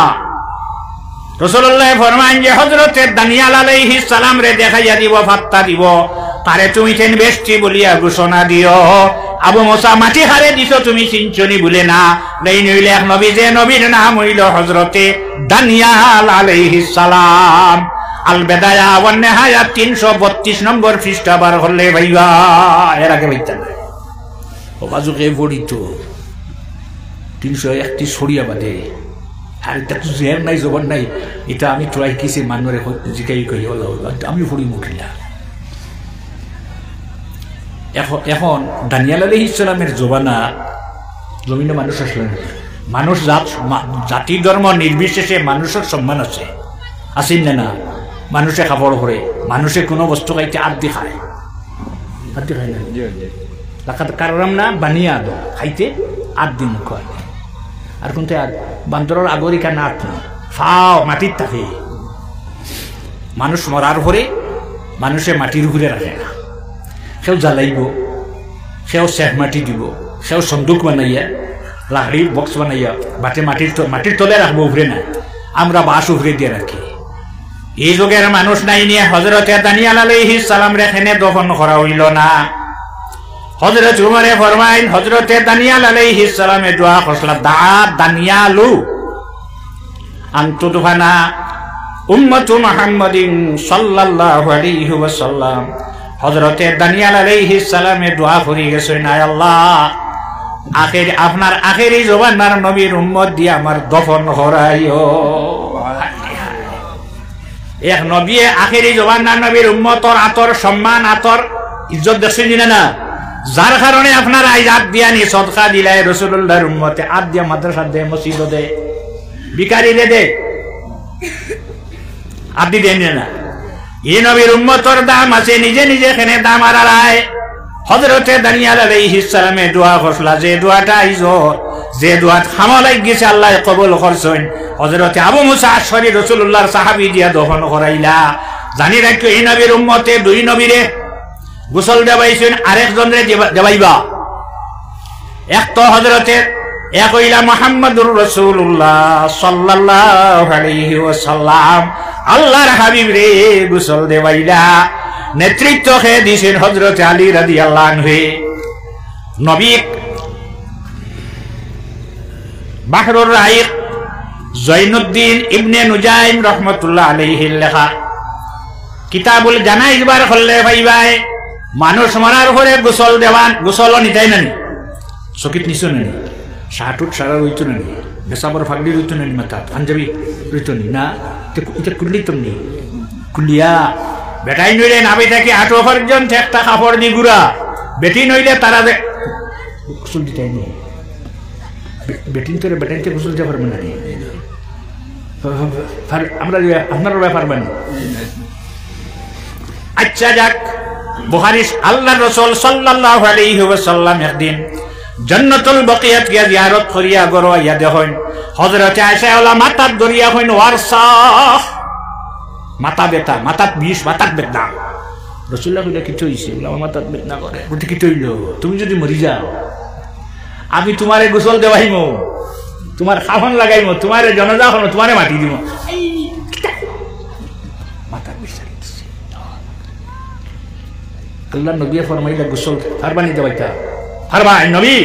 রাসূলুল্লাহ ফরমায়েন যে হযরতে দানিয়াল আলাইহিস সালাম রে দেখাইয়া দিব, ফাত্তা দিব, তারে তুমি তেন বেশটি বলিয়া ঘোষণা দিও। আবু মুসা মাটি হারে দিছো তুমি চিনছনি বলে না, এই নইলে এক নবী, যে নবীর নাম হইল হযরতে দানিয়াল আলাইহিস সালাম। আল বেদায়া ওয়ান নিহায়া 332 নম্বর পৃষ্ঠা বার হলে ভাইবা, এর আগে ভাইতা না ও বাজুকে পড়িত 331 সরিয়া বাদে, আর এটা তো জের নাই, জবর নাই, এটা আমি ট্রাই কিসে মানুরে জিকাই কই হলো, আমি পড়ি মুখিলা। এখন দানিয়াল আলাইহিস সালামের জবানা জমিনে মানুষ আসলেন, মানুষ জাতি ধর্ম নির্বিশেষে মানুষের সম্মান আছে, আসেন না না? মানুষে খাবার করে, মানুষে কোনো বস্তু খাইতে আদি খায়, আদি খায় না, লাকাত কাররামনা বানিয়া আদো খাইতে আদি মুখ হয়, আর কোনটা বান্দরের আগরিকা না ফাও মাটির থাকে। মানুষ মরার পরে মানুষে মাটির উপরে রাখে না, সেও জ্বালাইব, সেও শেখ মাটি দিব, সেও সন্দুক বানাইয়া লাকড়ির বক্স বানাইয়া বাটে মাটির তলে রাখবো, উপরে না, আমরা বাঁশ উপরে দিয়ে রাখি। এই যুগের মানুষ নাই নিয়ে হযরতে দানিয়াল আলাইহিস সালাম রেখেনে দফন করা হইল না। হযরত উমরে ফরমাইল হযরতে দানিয়াল আলাইহিস সালামে দোয়া করছিল দানিয়ালু আনতুদফানা উম্মতু মুহাম্মাদিন সাল্লাল্লাহু আলাইহি ওয়াসাল্লাম। হযরতে দানিয়াল আলাইহিস সালামে দোয়া করি গেছেন, আয় আল্লাহ আপনার আখেরি জবানার নবীর উম্মত দিয়ে আমার দফন করাইও। এক নবী আখেরি জবানার নবীর উম্মতর আতর সম্মান আতর ইজ্জত দেখছেন না, যার কারণে আপনার আইজ আদ দিয়া নি সদকা দিলাই রাসূলুল্লাহর উম্মতে আদ দিয়া মাদ্রাসা দে মসজিদ দে ভিখারি দে আদি দেন না। এই নবীর উম্মতর দাম আছে, নিজে নিজে এখানে দাম আড়ায়। হযরতে দানিয়াল আলাইহিস সালামে দোয়া করলা, যে দোয়াটা আইজো যে দোয়া খামালাই গেছে আল্লাহ কবুল করছেন। হযরতে আবু মুসা আশআরী রাসূলুল্লাহর সাহাবী দিয়া দফন করাইলা। জানি রাখো এই নবীর উম্মতে দুই নবীরে গোসল দেবাইছেন, আরেকজনরে দেবাইবা। এক তো হযরতে এক হইলা মুহাম্মদুর রাসূলুল্লাহ সাল্লাল্লাহু আলাইহি ওয়াসাল্লাম, আল্লাহর হাবিব রে গোসল দেবাইলা। নেতৃত্ব খেয়ে দিয়েছেন হযরতে আলী রাদিয়াল্লাহু আনহু। নবী বাহরুর রাইক জৈনুদ্দিন ইবনে নুজাইম রাহমাতুল্লাহ আলাইহির লেখা কিতাবুল জানাইজ বার করলে ভাইবাই মানুষ মরার পরে গোসল দেওয়ান, গোসলও নিতাই নানি চকিত নিছো নানি, শাহটুট সারা রইতো নানি, বেসাবর ফাগলি রইতো নানি, মাথা পাঞ্জাবি রইতো নি না, এটা কুল্লি তুমি কুলিয়া বেটাই নইলে নাবি থাকি আটো পর্যন্ত একটা কাপড় দি গুড়া, বেটি নইলে তারা গোসল দিতাই নি। বেটিন তোরে বেটাইতে গোসল দিতে পারবে না, আমরা আপনার ব্যাপার বানি। আচ্ছা যাক, বুখারী আল্লাহর রাসূল সাল্লাল্লাহু আলাইহি ওয়াসাল্লাম একদিন জান্নাতুল বাকিয়াত গিয়া জিয়ারত করিয়া গরোয়া দেখেন হযরতে আয়েশা ওলা মাথাত দরিয়া হইন ওয়ারসা মাথা ব্যথা, মাথাত বিষ, মাথাত বেদনা। রাসূলুল্লাহ কইলা কিছু হইছে, বলে আমার মাথাত বেদনা করে, বলতে কিছু হইল, তুমি যদি মরি যাও আমি তোমারে গোসল দেওয়াইমো, তোমার খাওয়ান লাগাইমো, তোমারে জনাজা হলো, তোমারে মাটি দিব। মাথার বিষয় আল্লাহ নবী ফরমাইলা গোসল ফারবানি দেওয়াইতা ফারবা নবী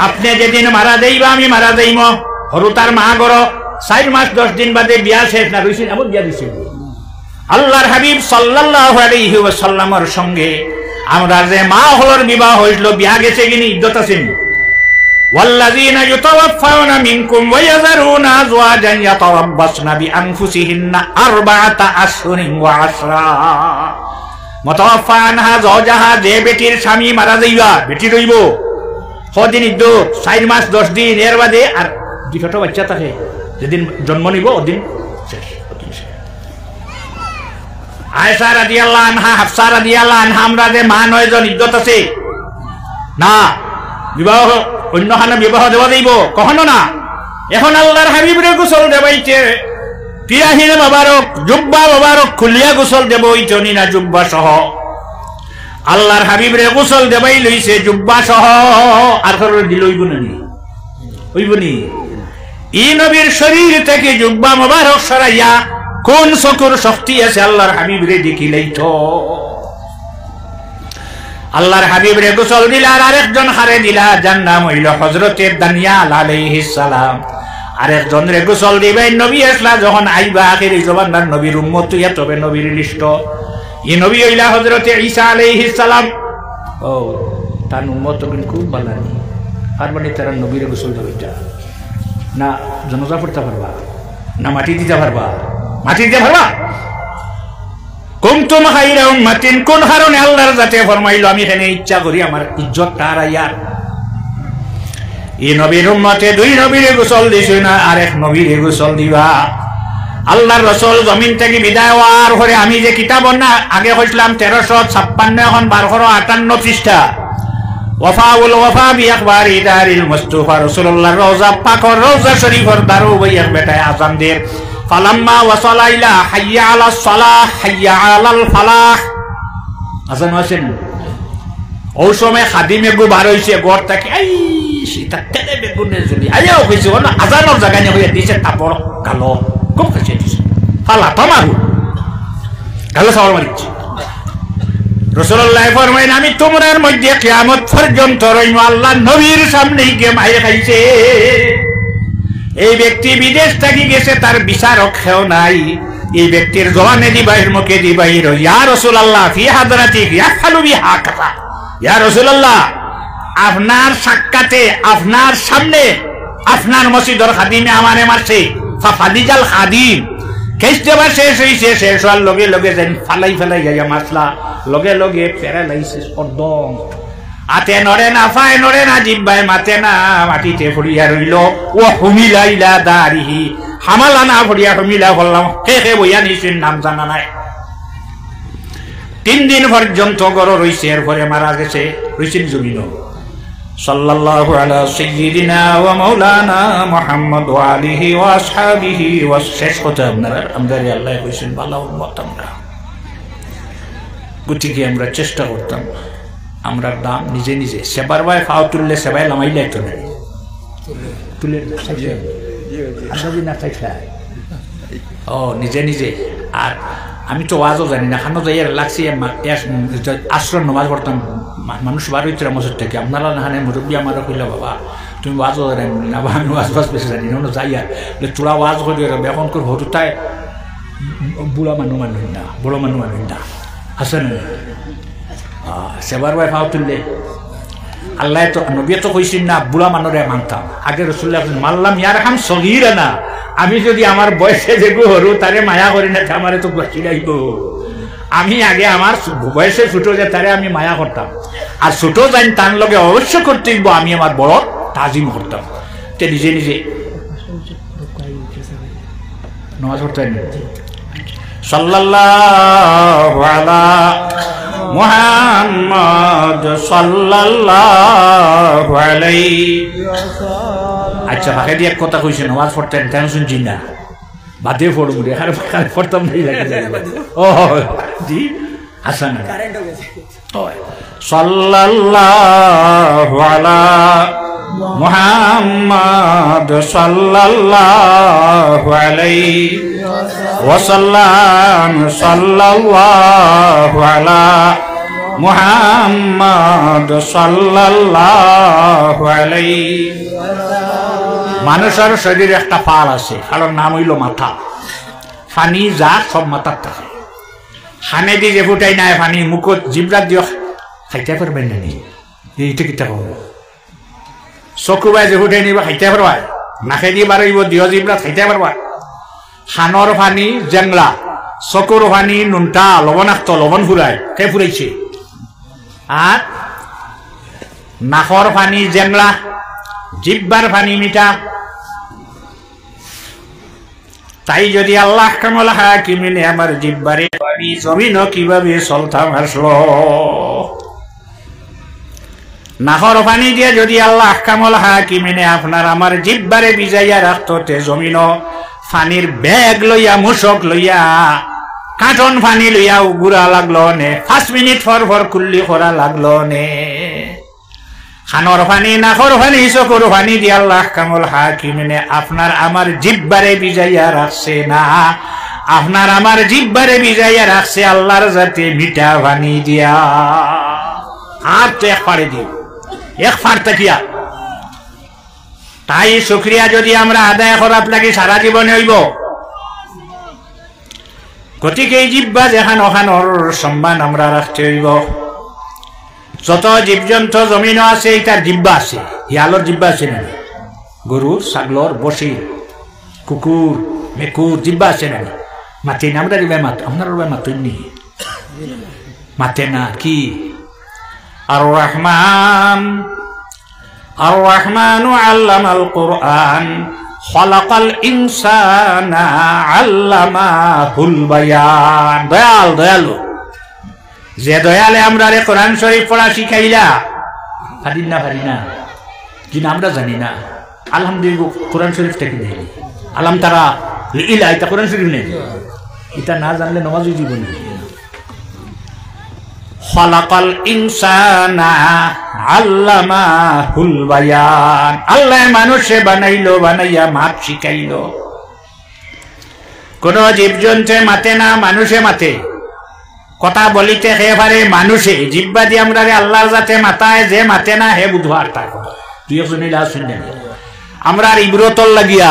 আপনি যেদিন মারা দেইবা আমি মারা দেইম, হরু তার মা গর 4 মাস 10 দিন বাদে বিয়া শেষ না রইছেন এমন বিয়া দিছে। আল্লাহর হাবিব সাল্লাল্লাহু আলাইহি ওয়াসাল্লামের সঙ্গে আমরা যে মা হলর বিবাহ হইল, বিয়া গেছে কিনি ইদ্যত আছেন। ওয়াল্লাযীনা ইউতাওয়াফাউনা মিনকুম ওয়া ইয়াযারুনা আযওয়াজান ইয়াতারাব্বাসনা বিআনফুসিহিন্না 4 আশহুরিন ওয়া 10 মুতাওয়াফা আনহা যাওজাহা, যে বেটির স্বামী মারা যাইবা বেটি রইব কদিন ইদ্যত 4 মাস 10 দিন, এর বাদে আর 2টা বাচ্চা থাকে, যেদিন জন্ম নিব ওদিন শেষ। আয়েশা রাদিয়াল্লাহু আনহা, হাফসা রাদিয়াল্লাহু আনহা আমরা যে মা 9 জন ইদ্যত আছে না, বিবাহ অন্যখানে বিবাহ দেওয়া যাইব কখনো না। এখন আল্লাহর হাবিবরে গোসল দেবাইছে, তিরাহিন মোবারক জুব্বা মোবারক খুলিয়া গোসল দেব ইতনি না জুব্বা সহ। আল্লাহর হাবিবরে গোসল দেবাই লইছে জুব্বা সহ, আর কারো দিলইব না নি হইব নি। ই নবীর শরীর থেকে জুব্বা মোবারক সরাইয়া কোন চকুর শক্তি আছে আল্লাহর হাবিবরে দেখিলেই তো। আল্লাহর হাবিবরে গোসল দিলা, আর আরেকজন হারে দিলা, যার নাম হইল হযরতে দানিয়াল আলাইহিস সালাম। আরেকজন রে গোসল দিবেন নবী আসলা যখন আইবা আখিরি জবানার নবীর উম্মত ইয়া তবে নবীর লিস্ট। ই নবী হইলা হযরতে ঈসা আলাইহিস সালাম। ও তার উম্মত কিন্তু খুব ভালো পারবানি, তারা নবীরে গোসল দিতে না জনাজা পড়তে পারবা না মাটি দিতে পারবা, মাটি দিতে পারবা। কুনতুম খায়রা উম্মাতিন, কোন কারণে আল্লাহর জাতে ফরমাইলো আমি এখানে ইচ্ছা করি আমার ইজ্জতটা হারাইয়া। এই নবীর উম্মতে 2 নবীরে গোসল দিছে না, আরেক নবীরে গোসল দিবা। আল্লাহর রাসূল জমিন থেকে বিদায় হওয়ার পরে আমি যে কিতাব না আগে কইছিলাম 1356, এখন 1258 পৃষ্ঠা, ওয়াফাউল ওয়াফা বি আখবারি দারিল মুস্তাফা রাসূলুল্লাহ রওজা পাকর রওজা শরীফের দারু বইয়া বেটায় আযান দের ফালাম্মা ওয়াসালা ইলা হাইয়া আলাস সালাহ হাইয়া আলাল ফালাহ আযান আছেন। ওই সময় খাদিমে গো বার হইছে ঘর থেকে, এই সেটা তেলে বেগুনে জ্বলি আইও কইছে না আযানের জায়গা নিয়ে হইয়া দিছে তারপর কালো খুব কাছে দিছে ফালা তামারু গালে সাওয়াল মারিছি রাসূলুল্লাহ ফরমাইন আমি তোমার মধ্যে কিয়ামত পর্যন্ত রইম আল্লাহ নবীর সামনে গিয়ে মাইর খাইছে এই ব্যক্তি বিদেশ থেকে গেছে তার বিচারক কেউ নাই এই ব্যক্তির জবানে দিবাইর মুখে দিবাইর ইয়া রাসূলুল্লাহ ফি হাদরাতিক ইয়াফালু বিহা কাযা ইয়া রাসূলুল্লাহ আপনার সাক্ষাতে আপনার সামনে আপনার মসজিদের খাদিমে আমারে মারছে ফাদিজাল খাদিম কেসবা শেষ হইছে শেষ হওয়ার লগে লগে যেন ফালাই ফালাই যাইয়া মাসলা লগে লগে প্যারালাইসিস অর্ধম আতে নড়ে না ফায় নড়ে না জিব্বায় মাতে না মাটিতে ফুড়িয়া রইল ও হুমিলা ইলা দারিহি হামালা না ফুড়িয়া হুমিলা বললাম কে বইয়া নিছেন নাম জানা নাই 3 দিন পর্যন্ত গড় রইছে এরপরে মারা গেছে রইছেন জমিন সাল্লাল্লাহু আলা সাইয়্যিদিনা ওয়া মাওলানা মুহাম্মদ ওয়া আলিহি ওয়া আসহাবিহি ওয়া শেষ কথা আপনারা আমদারি আল্লাহ কইছেন ভালো উম্মত আমরা গতিকে আমরা চেষ্টা করতাম আমরা দাম নিজে নিজে সেবার ভাই ফাও তুললে সেবাই লামাইলে তো না তুলে ও নিজে নিজে আর আমি তো ওয়াজও জানি না খানো যাই লাগছি আশ্রম নমাজ পড়তাম মানুষ বার হইতে মসজিদ থেকে আপনারা না মুরব্বী আমারও কইল বাবা তুমি ওয়াজও জানি না বা আমি ওয়াজ বাজ বেশি জানি না যাই আর চূড়া ওয়াজ করি এখন করে হরুতায় বুড়া মানুষ না বড় মানুষ না আছে না সেবার ভাই ফাও তুললে আল্লাহ তো নবী তো কইছেন না বুড়া মানুষরে মানতাম আগে রাসূলুল্লাহ মাল্লাম ইয়ারহাম সগীরানা আমি যদি আমার বয়সে যেগু হরু তারে মায়া করি না আমারে তো বসি যাইব আমি আগে আমার বয়সে ছোট যে তারে আমি মায়া করতাম আর ছোট জানি তার লগে অবশ্য করতে দিব আমি আমার বড় তাজিম করতাম তে নিজে নিজে নামাজ পড়তেন সাল্লাল্লাহু আলা মুহাম্মদ সাল্লাল্লাহু আলাইহি আচ্ছা ভাগে দিয়ে কথা কইছেন নামাজ পড়তেন কেন শুনছি না বাদে পড়ব রে আর পড়তাম নাই লাগে ও জি হাসান কারেন্ট হয়ে গেছে সাল্লাল্লাহু আলা মুহাম্মদ সাল্লাল্লাহু আলাইহি ওয়াসাল্লাম সাল্লাল্লাহু আলা মুহাম্মদ সাল্লাল্লাহু আলাইহি মানুষের শরীরে একটা ফাল আছে ফালের নাম হইল মাথা ফানি যা সব মাথার থাকে খানে দিয়ে যে ফুটাই নাই ফানি মুখত জিব্রাত দিও খাইতে পারবেন না এইটা কিতা কব চকু বাই যে ফুটাই নিবা খাইতে পারবা নাকে দিয়ে বাড়াইব দিও জিব্রাত খাইতে পারবা খানর ফানি জেংলা চকুর ফানি নুনটা লবণাক্ত লবণ ফুরায় কে ফুরাইছে আর নাকর ফানি জেংলা জিব্বার ফানি মিঠা তাই যদি আল্লাহ কামল হাকিমিনে আমার জিব্বারে পানি জমিন কিভাবে চলতাম আসলো নাহর পানি দিয়ে যদি আল্লাহ কামল হাকিমিনে আপনার আমার জিব্বারে বিজাইয়া রাখতো তে জমিন ফানির ব্যাগ লইয়া মুশক লইয়া কাটন ফানি লইয়া উগুরা লাগলো নে 5 মিনিট ফর কুল্লি করা লাগলো নে খানর ফানি নাখর ফানি চকুর ফানি দিয়ে আল্লাহ কামল হাকিমিনে আপনার আমার জিব্বারে বিজাইয়া রাখছে না আপনার আমার জিব্বারে বিজাইয়া রাখছে আল্লাহর জাতে মিঠা ফানি দিয়া আর তো এক পারে দিও এক ফার তাকিয়া তাই শুকরিয়া যদি আমরা আদায় করার লাগি সারা জীবনে হইব গতিকে এই জিব্বা যেখান ওখানোর সম্মান আমরা রাখতে হইব যত জীবজন্তু জমিন আছে এটার জিব্বা আছে হিয়ালোর জিব্বা আছে না গরুর ছাগলর বসির কুকুর মেকুর জিব্বা আছে না মাতে না আমরা জিব্বা মাত আপনার মাতুনি মাতে না কি আর রহমান আল্লামাল কুরআন খালাকাল ইনসানা আল্লামাহুল বায়ান দয়ালু যে দয়ালে আমরা রে কোরআন শরীফ পড়া শিখাইলা পারি না কিন্তু আমরা জানি না আলহামদুলিল্লাহ কোরআন শরীফ থেকে নেই আলাম তারা ইলা এটা কোরআন শরীফ নেই এটা না জানলে নামাজ জীবন খালাকাল ইনসানা আল্লামাহুল বায়ান আল্লাহ মানুষে বানাইয়া মাপ শিখাইলো কোন জীবজন্তুে মাতে না, মানুষে মাতে। কথা বলিতে হে পারে মানুষে, জিব্বা দিয়ে আমরা আল্লাহর যাতে মাতায়, যে মাতে না হে বুধবার তার তুই শুনিলা শুনলেন। আমরা ইব্রতর লাগিয়া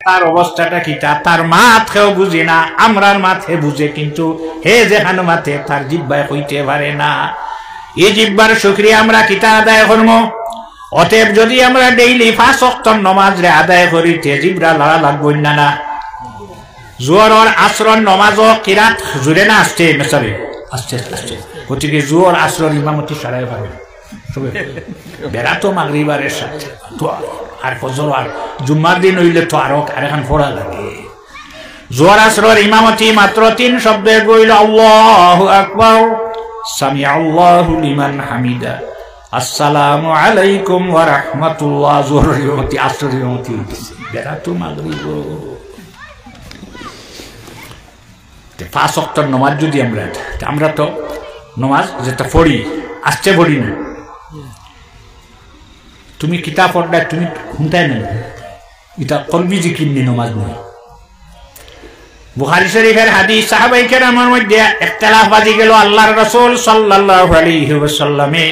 তার অবস্থাটা কি, তার মাত কেউ বুঝে না, আমরার মাত হে বুঝে, কিন্তু হে যেখানে মাতে তার জিব্বায় হইতে পারে না। এই জিব্বার শুকরিয়া আমরা কিতা আদায় করবো? অতএব যদি আমরা ডেইলি 5 ওয়াক্ত নামাজ রে আদায় করিতে জিব্রা লড়া লাগবো না। জোহর আসর নমাজও কিরাত জুড়ে না আসছে মেসাবে আস্তে আস্তে, গতিকে জোহর আসর ইমামতি সারাই পাবে বেড়া তো মাগরিবারের সাথে আর ফজর আর জুম্মার দিন হইলে তো আরো আরেকখান ফোড়া লাগে। জোহর আসরের ইমামতি মাত্র 3 শব্দে কইল আল্লাহু আকবার, সামি আল্লাহু লিমান হামিদা, আসসালামু আলাইকুম ওয়া রাহমাতুল্লাহ। জোহর ইমামতি আসর ইমামতি বেড়া তো মাগরিব 5 ওয়াক্তের নামাজ যদি আমরা তো নামাজ যেটা পড়ি আসছে পড়ি না। তুমি কিতাব পড়লে তুমি শুনতাই না, এটা কলবি জিকির নি নামাজ নয়। বুখারী শরীফের হাদিস, সাহাবায়ে কেরামের মধ্যে ইখতিলাফ বাজি গেল। আল্লাহর রাসূল সাল্লাল্লাহু আলাইহি ওয়াসাল্লামে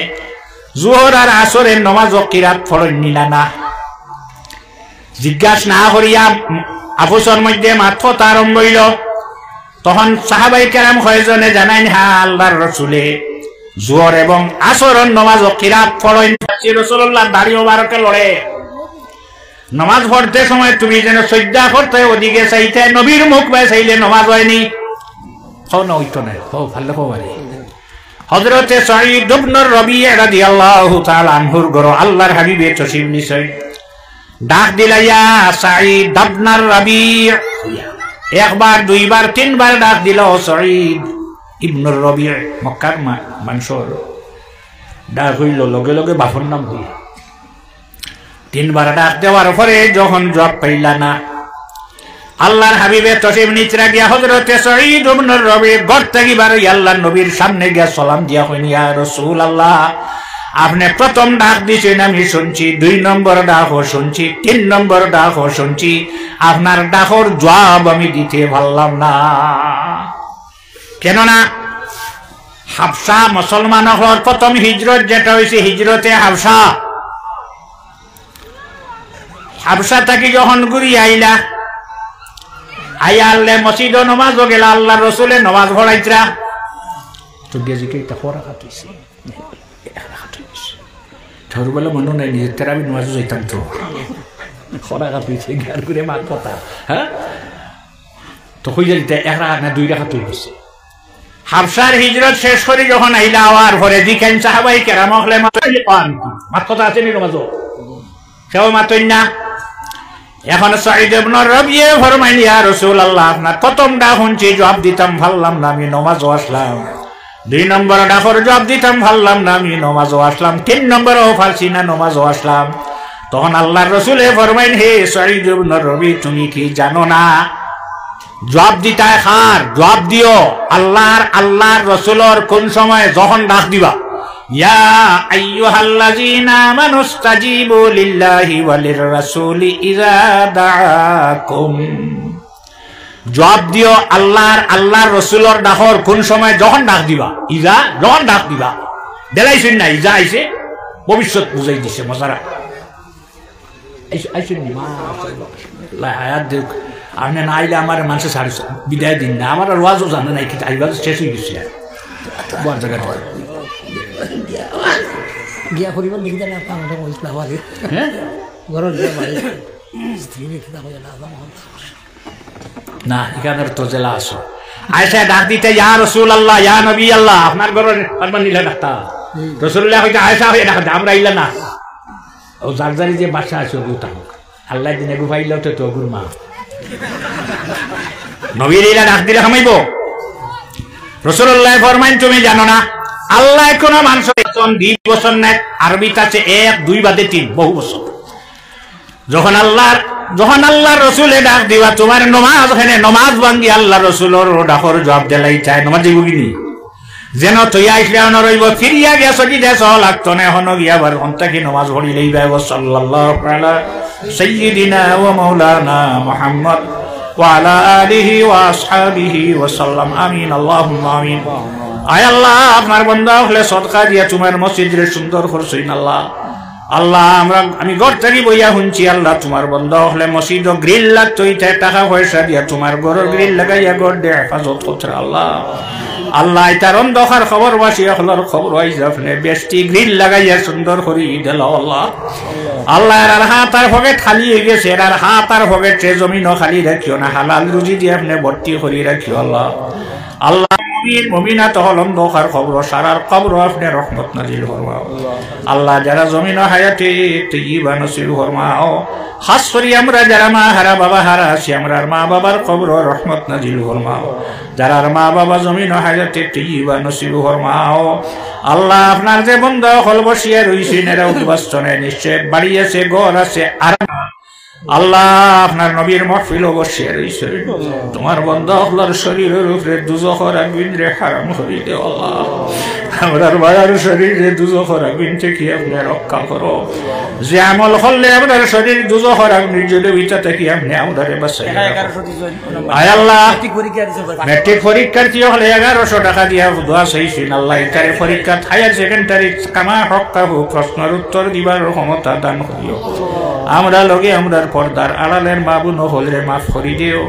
যোহর আর আসরের নামাজ ও কিরাত পড়েননি না। জিজ্ঞাসা না করিয়া আপসের মধ্যে মাথা আরম্ভ হইল। তখন সাহাবায়ে কেরাম কয়েকজনে জানাইন, হ্যাঁ আল্লাহর রাসূলে যোহর এবং আসরের নামাজ ও কিরাত পড়েন। রাসূলুল্লাহ দাড়ি মোবারকে লড়ে নামাজ পড়তে সময় তুমি যেন সজ্জা করতে ওদিকে চাইতে, নবীর মুখ বাই চাইলে নামাজ হয়নি। না হইতো না, ভালো খবর। হযরতে সাঈদ ইবনে রাবিয়া রাদিয়াল্লাহু তাআলা আনহুর ঘর আল্লাহর হাবিবে তশরিফ নিছেন। ডাক দিলাইয়া সাঈদ ইবনে রাবিয়া, একবার দুইবার তিনবার ডাক দিল সাঈদ ইবনে রাবিয়া। মক্কার মানুষের ডাক হইল লগে লগে বাপর নাম হইল। 3 বার ডাক দেওয়ার পরে যখন জবাব পাইলা না, আল্লাহর হাবিবে তশরিফ নিচরা গিয়া হযরতে সাঈদ ইবনে রাবিয়া ঘর থেকে বার হইয়া আল্লাহর নবীর সামনে গিয়া সালাম দিয়া কইন, ইয়া রাসূলুল্লাহ আপনি প্রথম ডাক দিয়েছেন আমি শুনছি, 2 নম্বর ডাকও শুনছি, 3 নম্বর ডাকও শুনছি, আপনার ডাকর জবাব আমি দিতে পারলাম না। কেননা হাবশা মুসলমান হওয়ার প্রথম হিজরত যেটা হয়েছে হিজরতে হাবশা। হাবশা থেকে যখন ঘুরি আইলা, আইয়া আল্লাহ মসজিদ নমাজও গেলা, আল্লাহ রসুলে নমাজ পড়াইতরা তো গেজিকে এটা পড়া খাতুইছে ছোটবেলা মনে নাই নিজের তেরা আমি নমাজও যাইতাম তো পড়া খাতুইছে গার করে মার কথা। হ্যাঁ তো হয়ে যাইতে 1 রাকাত না 2 রাকাত হইছে। হাবশার হিজরত শেষ করে যখন আইলা আওয়ার পরে দিকেন সাহাবায়ে কেরাম হলে মাত কথা আছে নি নমাজও সেও মাতই না। এখন সাঈদ ইবনে রাবিয়া ফরমাইল, ইয়া রাসূলুল্লাহ আপনার প্রথম ডাক শুনছি জবাব দিতাম পারলাম না, আমি নামাজও আসলাম। 2 নম্বর ডাকর জবাব দিতাম পারলাম না, আমি নামাজও আসলাম। 3 নম্বরও পারছি না, নামাজও আসলাম। তখন আল্লাহর রাসূলে ফরমাইল, হে সাঈদ ইবনে রাবিয়া তুমি কি জানো না জবাব দিতায় খার জবাব দিও আল্লাহর রাসূলের কোন সময় যখন ডাক দিবা, ইয়া আইয়ুহাল্লাযীনা আমানুস্তাজিবু লিল্লাহি ওয়ালির রাসূলি ইযা দাআকুম। জবাব দিও আল্লাহর রাসূলের ডাকর কোন সময় যখন ডাক দিবা, ইজা যখন ডাক দিবা। দেলাইছেন না ইজা আইছে ভবিষ্যৎ বুঝাই দিছে মজারা আইছেন নি মাশাআল্লাহ। হায়াত দেখ আপনি না আইলে আমার মানুষ ছাড়ে বিদায় দিন না, আমার ওয়াজও জানে নাই কিন্তু আইবা শেষ হয়ে গেছে বড় জায়গা গিয়া করিব দেখি জানি আপনার ইসলাম আলী হ্যাঁ ঘরের স্ত্রী না এখানে তো জেলা আসো আয়সা ডাক দিতে, ইয়া রাসূলুল্লাহ ইয়া নবী আল্লাহ আপনার ঘরের পারমান নিলে ডাক্তার রাসূলুল্লাহ হইতে আয়সা হয়ে ডাক আমরা আইলা না। ও জারজারি যে বাসা আছে ওগুতা আল্লাহ দিনে গুফাইল তো গুর মা নবীর ইলা ডাক দিলে হামাইব। রাসূলুল্লাহ ফরমাইন তুমি জানো না আল্লাহ কোন মানুষ 2 বছর নেয়, আরবিতে আছে 1 2 বাদে 3 বহু বছর। যখন আল্লাহর রাসূলে ডাক দিবা তোমার নামাজ ওখানে নামাজ ভাঙ্গি আল্লাহ রাসূলের ডাকর জবাব দেলাই চাই নামাজ দিব কিনি যেন তুই আইসলে রইব ফিরিয়া গিয়া সজি দেশ লাগতো না হন গিয়া বার ঘন্টা কি নামাজ পড়িলেই বাইব। সাল্লাল্লাহু আলা সাইয়্যিদিনা ওয়া মাওলানা মুহাম্মদ وعلى آله وأصحابه وسلم آمين اللهم آمين আয় আল্লাহ আপনার বান্দা হলে সদকা দিয়া তোমার মসজিদে সুন্দর করছইন আল্লাহ আল্লাহ আমি ঘর থেকে বইয়া শুনছি আল্লাহ তোমার বন্ধ হলে মসজিদ গ্রিল লাগতো টাকা পয়সা দিয়া তোমার ঘরের গ্রিল লাগাইয়া ঘর দিয়ে হেফাজত করছে আল্লাহ আল্লাহ তার অন্ধকার খবর বাসি হলার খবর আইসা আপনি বেশটি গ্রিল লাগাইয়া সুন্দর করি দিল আল্লাহ আল্লাহ আর হাত আর পকেট খালি হয়ে গেছে আর হাত আর পকেট জমিনও খালি রাখিও না হালাল রুজি দিয়ে আপনি ভর্তি করি রাখিও আল্লাহ আল্লাহ মুমিনাত হল অন্ধকার খবর সারার খবর আপনি রহমত নাজিল ফরমাও আল্লাহ যারা জমিন হায়াতে তৈয়বা নসিব ফরমাও খাস করি আমরা যারা মা হারা বাবা হারা আছি আমরা মা বাবার খবর রহমত নাজিল ফরমাও যারা মা বাবা জমিন হায়াতে তৈয়বা নসিব ফরমাও আল্লাহ আপনার যে বন্ধা হল বসিয়া রইছেন এরা উদ্বাস্তনে নিশ্চয় বাড়ি আছে ঘর আছে আর আল্লাহ আপনার নবীর মাহফিল বসিয়া রইছে তোমার বন্ধা আল্লাহর শরীরের উপরে দুজখের আগুন রে হারাম করে দেও আল্লাহ আমরার বাড়ার শরীরে দুজখের আগুন থেকে আপনি রক্ষা করো যে আমল করলে আপনার শরীর দুজখের আগুন জ্বলে ওইটা থেকে আপনি আমাদের বাঁচাই আয় আল্লাহ ম্যাট্রিক পরীক্ষার্থী হলে 1100 টাকা দিয়া দোয়া চাইছেন আল্লাহ এটারে পরীক্ষা হায়ার সেকেন্ডারি কামা রক্ষা হোক প্রশ্নের উত্তর দিবার ক্ষমতা দান করিও আমরা লগে আমরার পর্দার আড়ালের বাবু নহলে মাফ করি দিও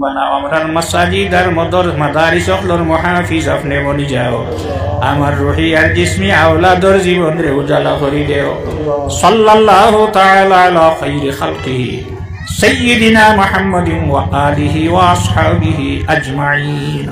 বানাও আমরার মাসাজিদ আর মাদারিস হলর মুহাফিজ আপনি বনি যাও আমার রুহি আর জিসমি আওলাদর জীবন রে উজালা করি দেও সাল্লাল্লাহু তাআলা আলা খাইরি খালকিহি সাইয়্যিদিনা মুহাম্মাদিন ওয়া আলিহি ওয়া আসহাবিহি আজমাইন।